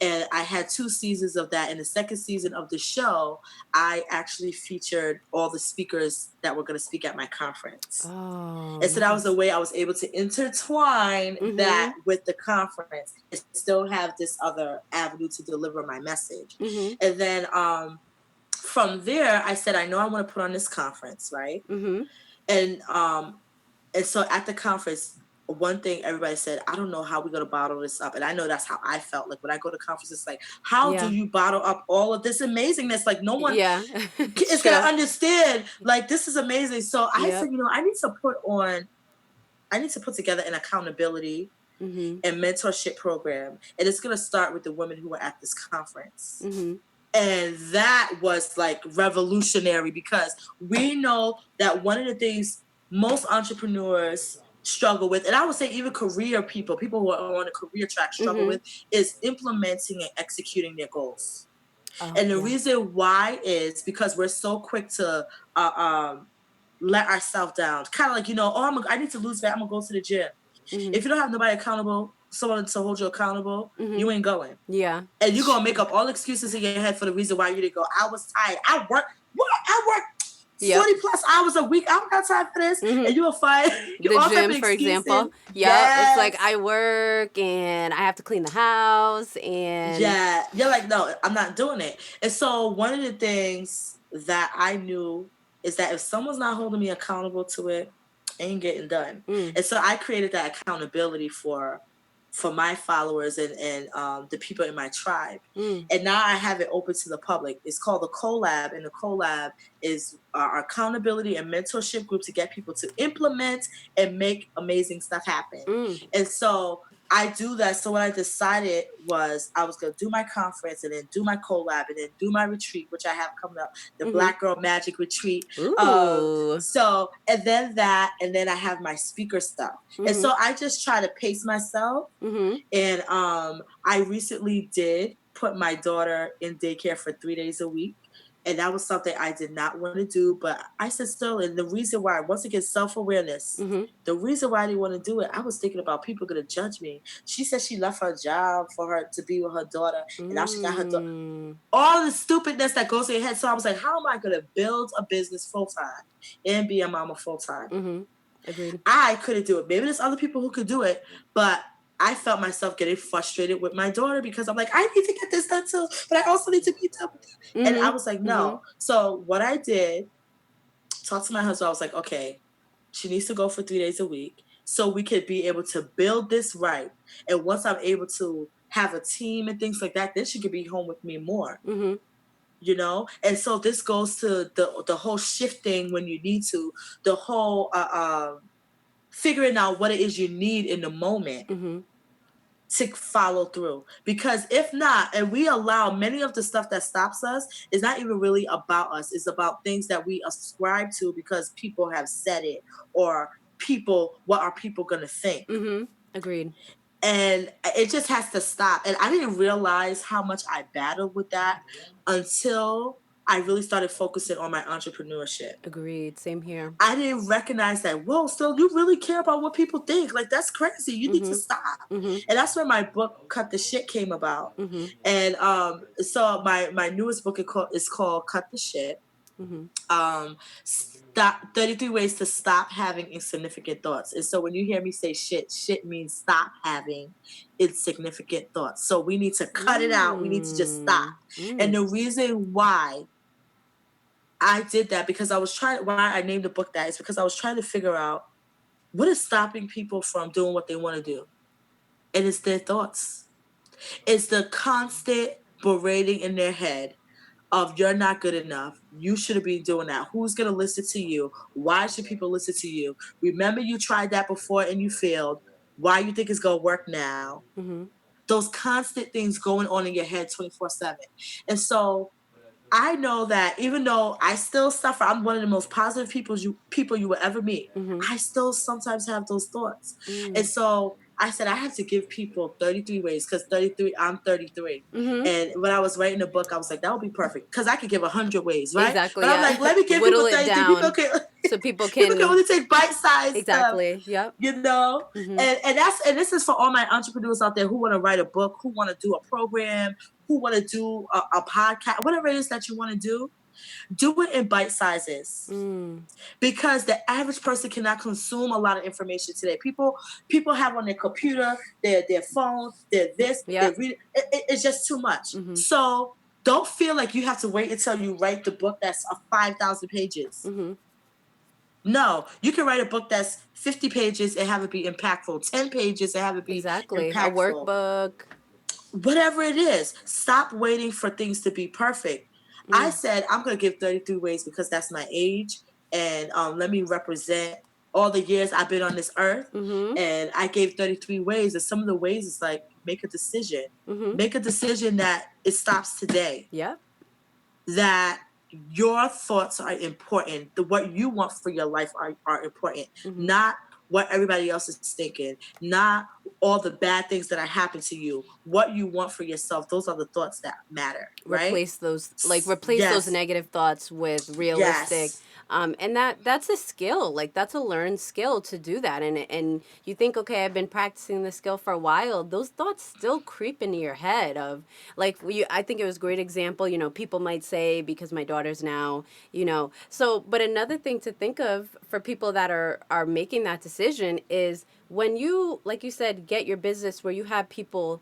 and I had 2 seasons of that. In the second season of the show, I actually featured all the speakers that were going to speak at my conference. Oh, And so that was the nice. way I was able to intertwine Mm-hmm. that with the conference and still have this other avenue to deliver my message. Mm-hmm. And then from there, I said, I know I want to put on this conference, right? Mm-hmm. And and so at the conference, one thing everybody said, I don't know how we're gonna bottle this up. And I know that's how I felt. Like when I go to conferences, like, how do Yeah. you bottle up all of this amazingness? Like no one Yeah. It's is gonna true. understand. Like this is amazing. So I said, Yep. I need to put together an accountability Mm-hmm. and mentorship program. And it's gonna start with the women who are at this conference. Mm-hmm. And that was like revolutionary, because we know that one of the things most entrepreneurs struggle with, and I would say even career people who are on a career track struggle Mm-hmm. with, is implementing and executing their goals. Oh, And the yeah. reason why is because we're so quick to uh, um, let ourselves down. Kind of like, I need to lose weight. I'm going to go to the gym. Mm-hmm. If you don't have nobody accountable, someone to hold you accountable, Mm-hmm. you ain't going. Yeah. And you're gonna make up all excuses in your head for the reason why you didn't go. I was tired. I work Yep. 40 plus hours a week. I don't got time for this. Mm-hmm. And you will find you The all type gym, of for excuses. example. Yep. It's like Yes. I work and I have to clean the house and Yeah. You're like, no, I'm not doing it. And so one of the things that I knew is that if someone's not holding me accountable to it, ain't getting done. mm, And so I created that accountability for my followers and the people in my tribe. mm, And now I have it open to the public. It's called the collab, and the collab is our accountability and mentorship group to get people to implement and make amazing stuff happen. mm, And so I do that. So what I decided was I was going to do my conference and then do my collab and then do my retreat, which I have coming up, the mm-hmm. Black Girl Magic Retreat. Ooh. So, and then that, and then I have my speaker stuff. And Mm-hmm. so I just try to pace myself. Mm-hmm. And I recently did put my daughter in daycare for 3 days a week. And that was something I did not want to do, but I said still, and the reason why, once again, self-awareness, Mm-hmm. the reason why I didn't want to do it, I was thinking about people going to judge me. She said she left her job for her to be with her daughter, and now she got her daughter. Mm. All the stupidness that goes in your head. So I was like, how am I going to build a business full time and be a mama full time? Mm-hmm. Agreed. I couldn't do it. Maybe there's other people who could do it, but I felt myself getting frustrated with my daughter because I'm like, I need to get this done too, but I also need to be done with it. And I was like, Mm-hmm. Mm-hmm. no. So what I did, talked to my husband. I was like, okay, she needs to go for 3 days a week so we could be able to build this right. And once I'm able to have a team and things like that, then she could be home with me more. Mm-hmm. And so this goes to the whole shifting when you need to, the whole figuring out what it is you need in the moment Mm-hmm. to follow through. Because if not, and we allow many of the stuff that stops us is not even really about us. It's about things that we ascribe to because people have said it or what are people gonna think? Mm-hmm. Agreed. And it just has to stop. And I didn't realize how much I battled with that until I really started focusing on my entrepreneurship. Agreed. Same here. I didn't recognize that, whoa, so you really care about what people think. Like, that's crazy. You need to Mm-hmm. stop. Mm-hmm. And that's where my book, Cut the Shit, came about. Mm-hmm. And so my newest book is called Cut the Shit. Mm-hmm. Stop 33 ways to stop having insignificant thoughts. And so when you hear me say shit means stop having insignificant thoughts. So we need to cut it out. We need to just stop. And Mm. the reason why I did that, because why I named the book that, is because I was trying to figure out what is stopping people from doing what they want to do. And it's their thoughts. It's the constant berating in their head of, you're not good enough. You shouldn't be doing that. Who's going to listen to you? Why should people listen to you? Remember, you tried that before and you failed. Why you think it's going to work now? Mm-hmm. Those constant things going on in your head 24/7. And so I know that even though I still suffer, I'm one of the most positive people you will ever meet. Mm-hmm. I still sometimes have those thoughts. And Mm. so I said I have to give people 33 ways, because 33, I'm 33. Mm-hmm. And when I was writing the book, I was like, that would be perfect, because I could give 100 ways, right? Exactly. But I'm Yeah. like, let me give Whittle people it 33. down so people People can can. only take bite-sized stuff, Exactly. Yep. you know. Mm-hmm. And this is for all my entrepreneurs out there who want to write a book, who want to do a program, who want to do a podcast, whatever it is that you want to do it in bite sizes, Mm. because the average person cannot consume a lot of information today. People have on their computer, their phone, their this, their Yep. read. It's just too much. Mm-hmm. So don't feel like you have to wait until you write the book that's 5,000 pages. Mm-hmm. No, you can write a book that's 50 pages and have it be impactful, 10 pages and have it be Exactly. A impactful. workbook. Whatever it is, stop waiting for things to be perfect. I Mm. said I'm going to give 33 ways because that's my age, and let me represent all the years I've been on this earth. Mm-hmm. And I gave 33 ways, and some of the ways is like, make a decision. Mm-hmm. Make a decision that it stops today. Yep. That your thoughts are important. What you want for your life are important, Mm-hmm. not what everybody else is thinking, not all the bad things that are happening to you. What you want for yourself, those are the thoughts that matter, right? Replace those Yes, negative thoughts with realistic. yes, And that's a skill. Like, that's a learned skill to do that. And you think, okay, I've been practicing this skill for a while. Those thoughts still creep into your head of, like, I think it was a great example, people might say, because my daughter's now, so, but another thing to think of for people that are making that decision is, when you, like you said, get your business where you have people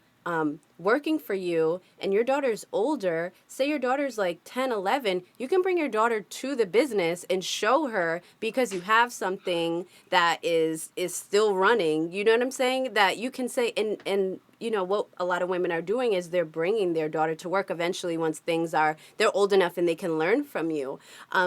working for you, and your daughter's older, say your daughter's like 10, 11, you can bring your daughter to the business and show her, because you have something that is still running. You know what I'm saying? That you can say, and what a lot of women are doing is they're bringing their daughter to work eventually, once they're old enough and they can learn from you.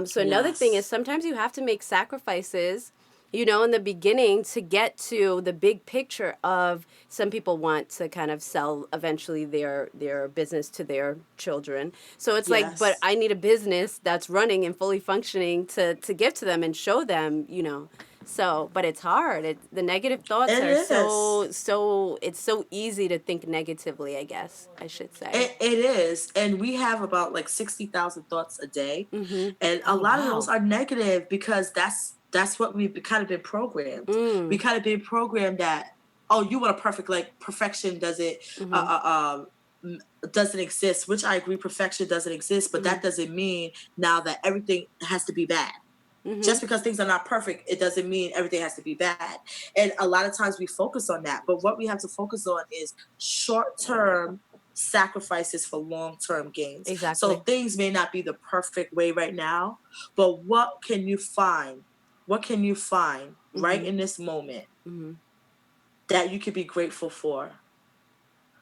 So another thing is, yes, sometimes you have to make sacrifices, in the beginning, to get to the big picture of, some people want to kind of sell eventually their business to their children. So it's like, but yes. I need a business that's running and fully functioning to give to them and show them, So, but it's hard. The negative thoughts It are is. it's so easy to think negatively, I guess I should say. It is. And we have about like 60,000 thoughts a day. Mm-hmm. And a Oh, lot of those wow. are negative, because that's what we've kind of been programmed. We Mm. kind of been programmed that, oh, you want a perfect, like, perfection Mm-hmm. uh, uh, um, doesn't exist, which I agree, perfection doesn't exist, but Mm-hmm. that doesn't mean now that everything has to be bad. Mm-hmm. Just because things are not perfect, it doesn't mean everything has to be bad. And a lot of times we focus on that. But what we have to focus on is short-term sacrifices for long-term gains. So Exactly. things may not be the perfect way right now, but what can you find? What can you find right Mm-hmm. in this moment Mm-hmm. that you could be grateful for?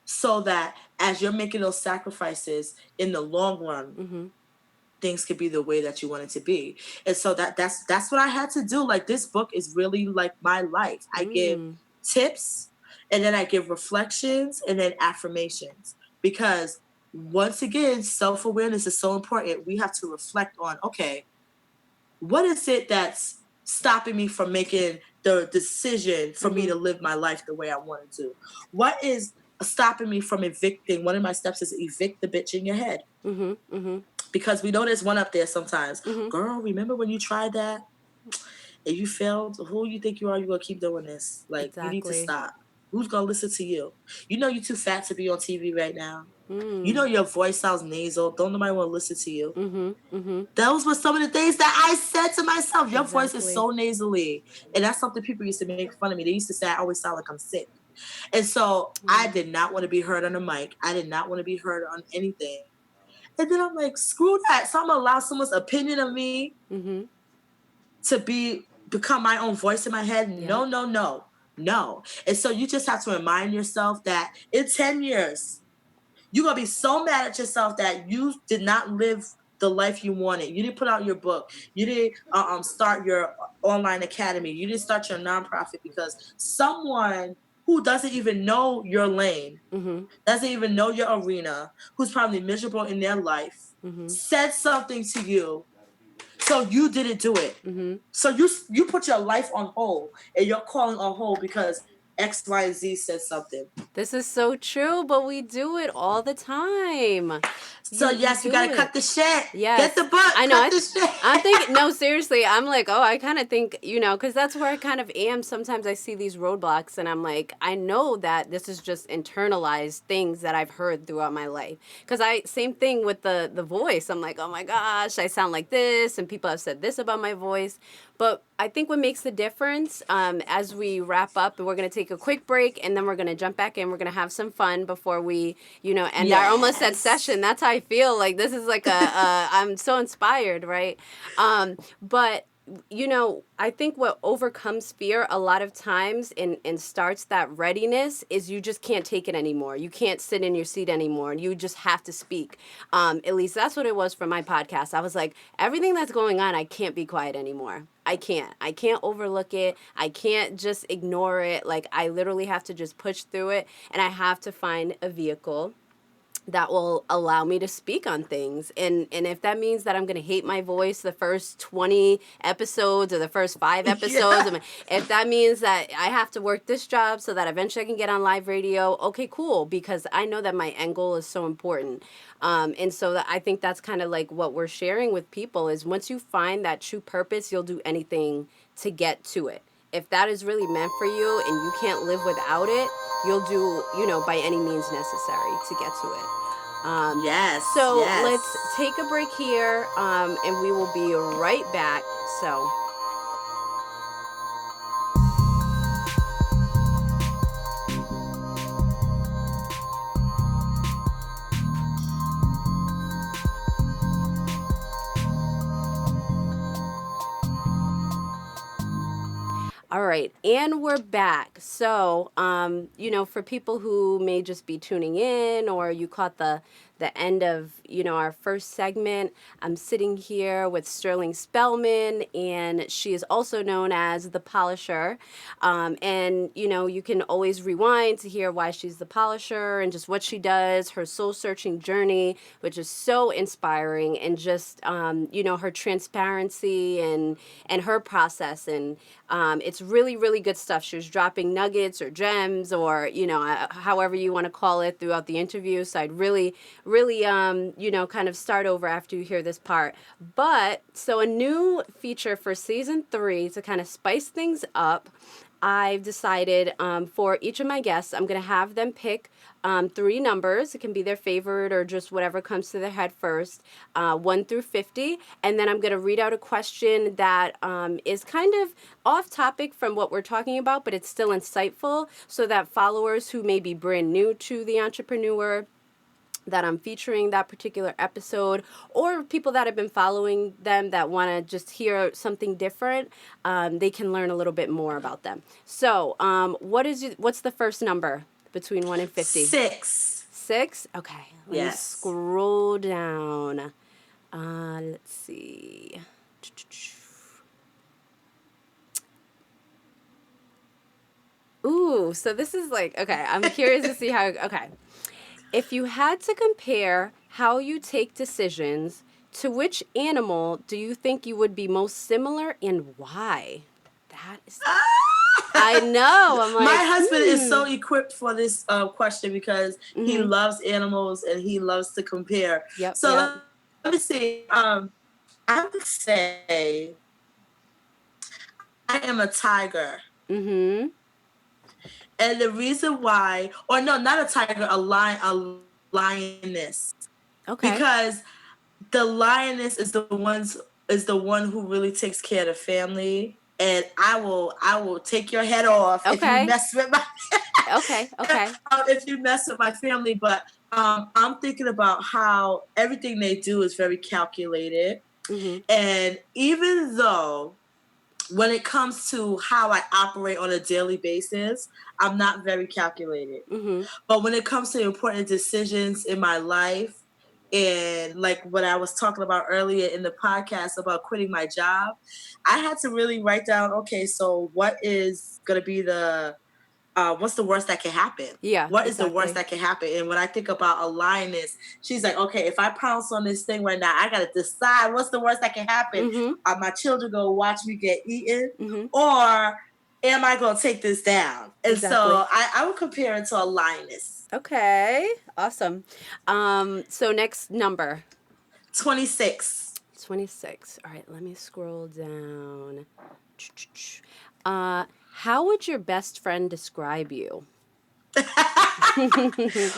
So that as you're making those sacrifices in the long run, Mm-hmm. things could be the way that you want it to be. And so that's what I had to do. Like, this book is really like my life. I give Mm. tips, and then I give reflections, and then affirmations, because once again, self-awareness is so important. We have to reflect on, okay, what is it that's stopping me from making the decision for me Mm-hmm. to live my life the way I wanted to? What is stopping me from evicting? One of my steps is evict the bitch in your head. Mm-hmm. Mm-hmm. Because we know there's one up there sometimes. Mm-hmm. Girl, remember when you tried that and you failed? Who you think you are? You gonna keep doing this? Like, you need to Exactly. stop. Who's gonna listen to you? You know you're too fat to be on TV right now. You know Mm. your voice sounds nasal. Don't nobody want to listen to you. Mm-hmm. Mm-hmm. Those were some of the things that I said to myself. Your voice is Exactly. so nasally. And that's something people used to make fun of me. They used to say I always sound like I'm sick. And so I Mm. did not want to be heard on a mic. I did not want to be heard on anything. And then I'm like, screw that. So I'm gonna allow someone's opinion of me Mm-hmm. to become my own voice in my head. Yep. No, no, no, no. And so you just have to remind yourself that in 10 years, you're gonna be so mad at yourself that you did not live the life you wanted. You didn't put out your book. You didn't start your online academy. You didn't start your nonprofit because someone who doesn't even know your lane, Mm-hmm. doesn't even know your arena, who's probably miserable in their life, Mm-hmm. said something to you, so you didn't do it. Mm-hmm. So you put your life on hold, and you're calling on hold because X, Y, and Z said something. This is so true, but we do it all the time. So You yes, you do gotta cut it. the shit. Get the Yes, book. I know. Cut the shit. I'm thinking, no, seriously, I'm like, oh, I kind of think, because that's where I kind of am. Sometimes I see these roadblocks and I'm like, I know that this is just internalized things that I've heard throughout my life. Because same thing with the voice. I'm like, oh my gosh, I sound like this, and people have said this about my voice. But I think what makes the difference, as we wrap up, and we're going to take a quick break, and then we're going to jump back in. We're going to have some fun before we, end our almost at Yes. session. That's how I feel. Like, this is like I'm so inspired, right? But I think what overcomes fear a lot of times and starts that readiness is you just can't take it anymore. You can't sit in your seat anymore. You just have to speak. At least that's what it was for my podcast. I was like, everything that's going on, I can't be quiet anymore. I can't. I can't overlook it. I can't just ignore it. Like, I literally have to just push through it, and I have to find a vehicle that will allow me to speak on things. And if that means that I'm going to hate my voice the first 20 episodes or the first 5 episodes, Yeah. if that means that I have to work this job so that eventually I can get on live radio, okay, cool, because I know that my end goal is so important. And so I think that's kind of like what we're sharing with people is once you find that true purpose, you'll do anything to get to it. If that is really meant for you and you can't live without it, you'll do, by any means necessary to get to it. Yes. So Yes. let's take a break here, and we will be right back. So. All right, and we're back. So, for people who may just be tuning in, or you caught the end of our first segment, I'm sitting here with Sterling Spellman, and she is also known as the PolisHer. And you can always rewind to hear why she's the PolisHer and just what she does, her soul searching journey, which is so inspiring, and just her transparency and her process, and it's really, really good stuff. She was dropping nuggets or gems or, however you want to call it throughout the interview. So I'd really, really, kind of start over after you hear this part. But so a new feature for season 3 to kind of spice things up, I've decided for each of my guests, I'm going to have them pick 3 numbers. It can be their favorite or just whatever comes to their head first, 1 through 50. And then I'm going to read out a question that is kind of off topic from what we're talking about, but it's still insightful so that followers who may be brand new to the entrepreneur that I'm featuring that particular episode, or people that have been following them that want to just hear something different, they can learn a little bit more about them. So, what's the first number between 1 and 50? 6. 6? Okay, let me Yes. scroll down. Let's see. Ooh, so this is like, okay, I'm curious to see how, okay. If you had to compare how you take decisions To which animal do you think you would be most similar and why? That is, I know. I'm My like, husband is so equipped for this question because he Mm-hmm. loves animals and he loves to compare. Yep, So yep. let me see. I would say I am a tiger. Mm-hmm. And the reason why, or no, not a tiger, a lioness. Okay. Because the lioness is the one who really takes care of the family. And I will take your head off if you Okay. mess with my Okay. Okay. if you mess with my family. But I'm thinking about how everything they do is very calculated. Mm-hmm. And even though when it comes to how I operate on a daily basis, I'm not very calculated. Mm-hmm. But when it comes to important decisions in my life, and like what I was talking about earlier in the podcast about quitting my job, I had to really write down, okay, so what is going to be what's the worst that can happen? Yeah, What is the worst exactly. that can happen? And when I think about a lioness, she's like, okay, if I pounce on this thing right now, I got to decide what's the worst that can happen. Mm-hmm. Are my children going to watch me get eaten? Mm-hmm. Or am I going to take this down? And Exactly. so I would compare it to a lioness. Okay. Awesome. So next number. 26. 26. All right, let me scroll down. How would your best friend describe you?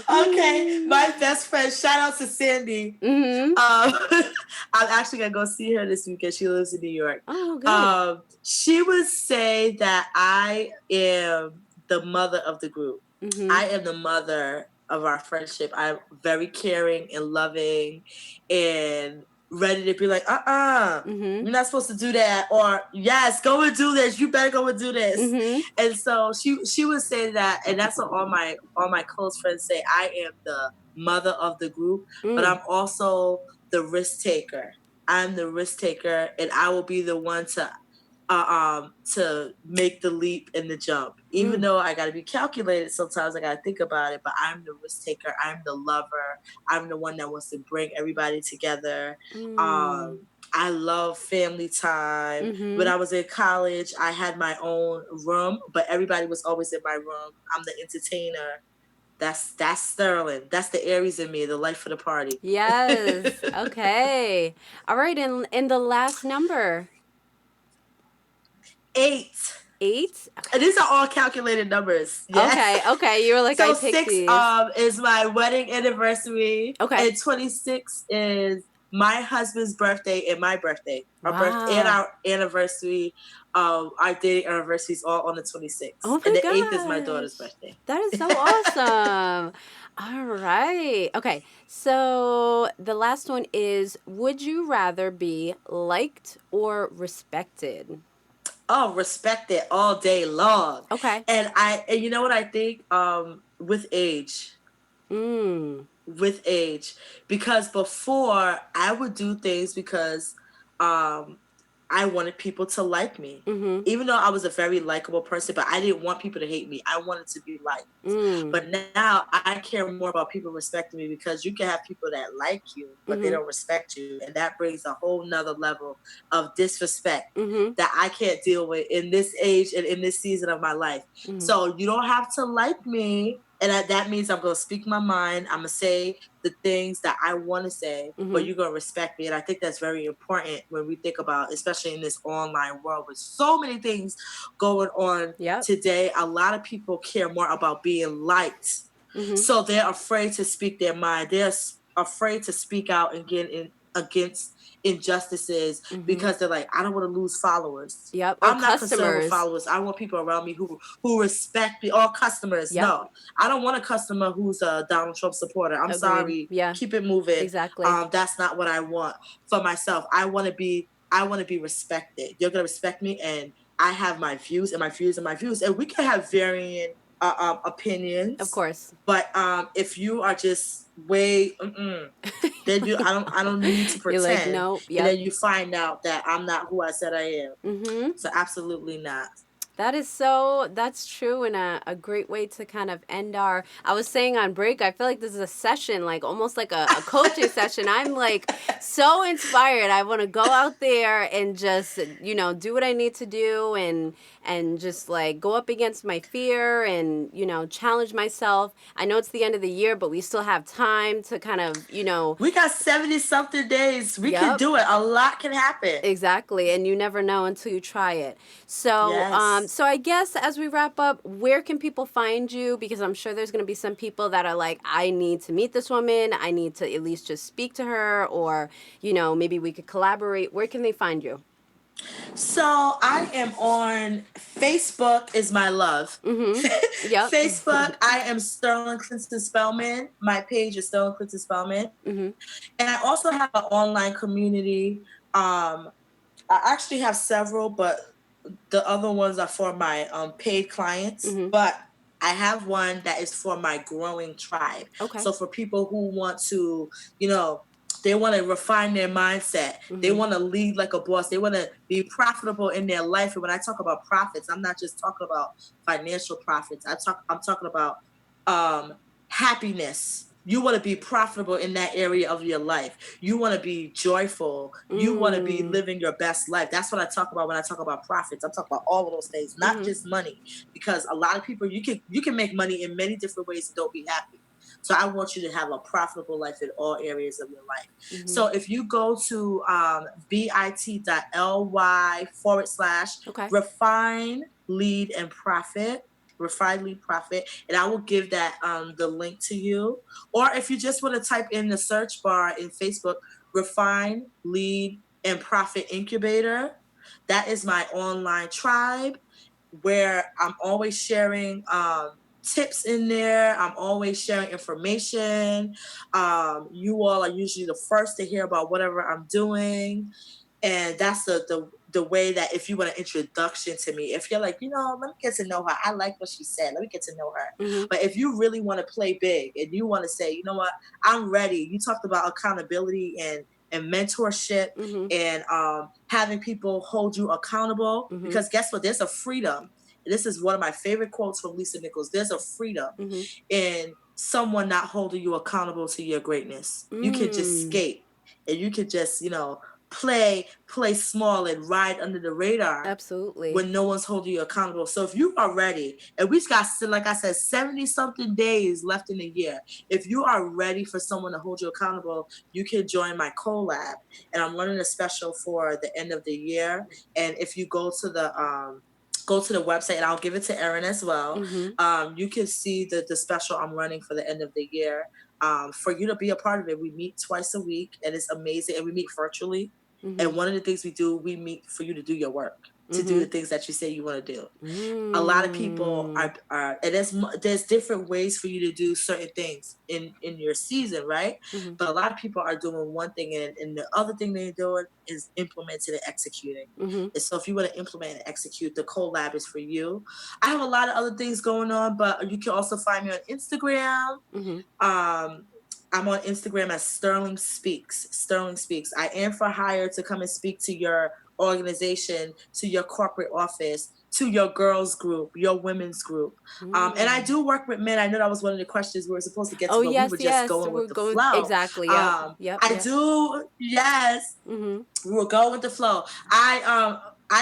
Okay, my best friend, shout out to Sandy. Mm-hmm. I'm actually gonna go see her this weekend. She lives in New York. Oh, good. She would say that I am the mother of the group. Mm-hmm. I am the mother of our friendship. I'm very caring and loving and ready to be like, Mm-hmm. you're not supposed to do that. Or yes, go and do this. You better go and do this. Mm-hmm. And so she would say that, and that's what all my close friends say. I am the mother of the group, but Mm. I'm also the risk taker. I'm the risk taker, and I will be the one to make the leap and the jump. Even Mm. though I got to be calculated, sometimes I got to think about it. But I'm the risk taker. I'm the lover. I'm the one that wants to bring everybody together. Mm. I love family time. When Mm-hmm. I was in college, I had my own room, but everybody was always in my room. I'm the entertainer. That's Sterling. That's the Aries in me, the life of the party. Yes. Okay. All right, and the last number. 8. 8. Okay. And these are all calculated numbers. Yes. Okay. Okay. You were like, I So picked 6 these. is my wedding anniversary, Okay. and 26 is my husband's birthday and my birthday. Our birth and Wow. our anniversary, our dating anniversary is all on the 26th, Oh and my the 8th is my daughter's gosh. birthday. That is so awesome. All right. Okay. So the last one is, would you rather be liked or respected? Oh, respect it all day long. Okay. And you know what I think? With age. Mm. With age, because before I would do things because um I wanted people to like me, Mm-hmm. even though I was a very likable person, but I didn't want people to hate me. I wanted to be liked. Mm. But now I care more about people respecting me, because you can have people that like you but they Mm-hmm. don't respect you, and that brings a whole nother level of disrespect Mm-hmm. that I can't deal with in this age and in this season of my life. Mm-hmm. So you don't have to like me, and that means I'm going to speak my mind. I'm going to say the things that I want to say, Mm-hmm. but you're going to respect me. And I think that's very important when we think about, especially in this online world with so many things going on Yep. today. A lot of people care more about being liked. Mm-hmm. So they're afraid to speak their mind. They're afraid to speak out and get in against injustices, Mm-hmm. because they're like, I don't want to lose followers. Yep. Or I'm not concerned with customers. followers. I want people around me who respect me. All customers. Yep. No, I don't want a customer who's a Donald Trump supporter. I'm Agreed. sorry. Yeah. Keep it moving. Exactly. That's not what I want for myself. I want to be respected. You're gonna respect me, and I have my views and my views and my views, and we can have varying Of opinions. course. But if you are just way, then I don't need to You're like, pretend, nope. and Yep. then you find out that I'm not who I said I am. Mm-hmm. So absolutely not. That's true, and a great way to kind of end I was saying on break, I feel like this is a session, like almost like a coaching session. I'm like so inspired. I want to go out there and just, do what I need to do and just like go up against my fear and, challenge myself. I know it's the end of the year, but we still have time to kind of, We got 70 something days. We can yep. do it. A lot can happen. Exactly, and you never know until you try it. So, Yes. so I guess as we wrap up, where can people find you? Because I'm sure there's going to be some people that are like, I need to meet this woman. I need to at least just speak to her, or maybe we could collaborate. Where can they find you? So I am on Facebook is my love. Mm-hmm. Yep. Facebook, I am Sterling Clinton Spellman. My page is Sterling Clinton Spellman. Mm-hmm. And I also have an online community. I actually have several, but the other ones are for my paid clients. Mm-hmm. But I have one that is for my growing tribe. Okay. So for people who want to, they want to refine their mindset. They Mm-hmm. want to lead like a boss. They want to be profitable in their life. And when I talk about profits, I'm not just talking about financial profits. I'm talking about happiness. You want to be profitable in that area of your life. You want to be joyful. You want to be living your best life. That's what I talk about when I talk about profits. I'm talking about all of those things, not Mm-hmm. just money. Because a lot of people, you can make money in many different ways and don't be happy. So I want you to have a profitable life in all areas of your life. Mm-hmm. So if you go to bit.ly// Okay. refine, lead, and profit, refine, lead, profit, and I will give that the link to you. Or if you just want to type in the search bar in Facebook, refine, lead, and profit incubator, that is my online tribe where I'm always sharing tips in there. I'm always sharing information. You all are usually the first to hear about whatever I'm doing. And that's the way that if you want an introduction to me, if you're like, let me get to know her. I like what she said. Let me get to know her. Mm-hmm. But if you really want to play big and you want to say, you know what, I'm ready. You talked about accountability and mentorship Mm-hmm. and having people hold you accountable. Mm-hmm. Because guess what? There's a freedom. This is one of my favorite quotes from Lisa Nichols. There's a freedom Mm-hmm. in someone not holding you accountable to your greatness. You can just skate and you can just, play small and ride under the radar Absolutely. when no one's holding you accountable. So if you are ready, and we've got, like I said, 70 something days left in the year. If you are ready for someone to hold you accountable, you can join my collab. And I'm running a special for the end of the year. And if you go to the website, and I'll give it to Erin as well. Mm-hmm. You can see the special I'm running for the end of the year. For you to be a part of it, we meet twice a week, and it's amazing. And we meet virtually. Mm-hmm. And one of the things we do, we meet for you to do your work, to do the things that you say you want to do. A lot of people are and there's different ways for you to do certain things in your season, right? Mm-hmm. But a lot of people are doing one thing, and the other thing they're doing is implementing and executing. Mm-hmm. And so if you want to implement and execute, the collab is for you. I have a lot of other things going on, but you can also find me on Instagram. Mm-hmm. I'm on Instagram as Sterling Speaks. Sterling Speaks. I am for hire to come and speak to your organization, to your corporate office, to your girls group, your women's group. And I do work with men. I know that was one of the questions we were supposed to get to, Oh but we yes, were just yes. going We're with the going flow. exactly. Yep. Yep. I Yep. do, yes. Mm-hmm. We will go with the flow. I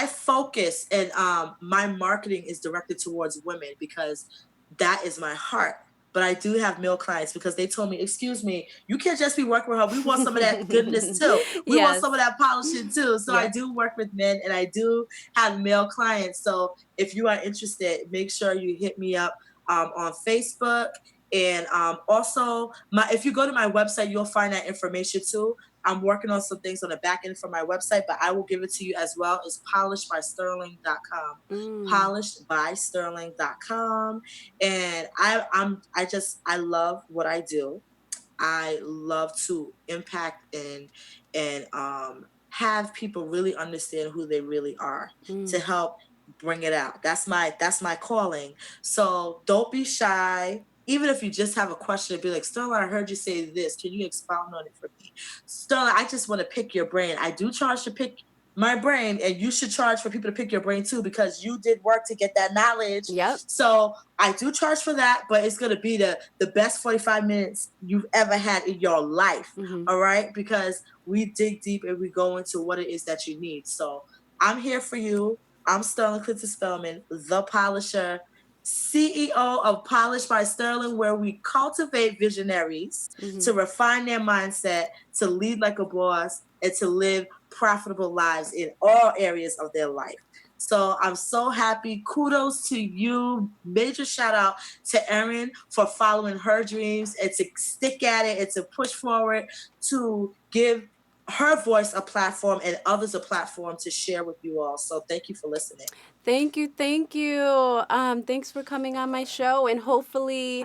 focus, and my marketing is directed towards women because that is my heart. But I do have male clients because they told me, excuse me, you can't just be working with her. We want some of that goodness too. We want some of Yes. that polishing too. So I Yep. do work with men, and I do have male clients. So if you are interested, make sure you hit me up on Facebook. And also, if you go to my website, you'll find that information too. I'm working on some things on the back end for my website, but I will give it to you as well. It's polishedbysterling.com. Polishedbysterling.com. And I love what I do. I love to impact and have people really understand who they really are, to help bring it out. That's my calling. So don't be shy. Even if you just have a question, be like, Sterling, I heard you say this. Can you expound on it for me? Sterling, I just want to pick your brain. I do charge to pick my brain, and you should charge for people to pick your brain too, because you did work to get that knowledge. Yep. So I do charge for that, but it's going to be the best 45 minutes you've ever had in your life. Mm-hmm. All right, because we dig deep and we go into what it is that you need. So I'm here for you. I'm Sterling Clinton Spellman, the Polisher, CEO of Polish by Sterling, where we cultivate visionaries Mm-hmm. to refine their mindset, to lead like a boss, and to live profitable lives in all areas of their life. So I'm so happy. Kudos to you. Major shout out to Erin for following her dreams and to stick at it and to push forward to give her voice a platform and others a platform to share with you all. So thank you for listening. Thank you, thank you. Thanks for coming on my show, and hopefully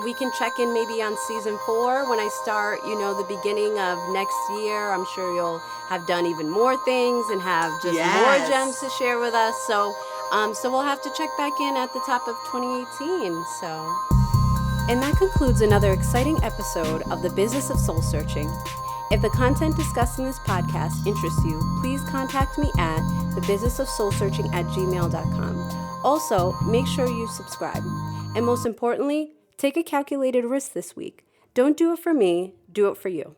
we can check in maybe on season 4 when I start, the beginning of next year. I'm sure you'll have done even more things and have just more gems to share with us. So we'll have to check back in at the top of 2018. And that concludes another exciting episode of The Business of Soul Searching. If the content discussed in this podcast interests you, please contact me at thebusinessofsoulsearching@gmail.com. Also, make sure you subscribe. And most importantly, take a calculated risk this week. Don't do it for me, do it for you.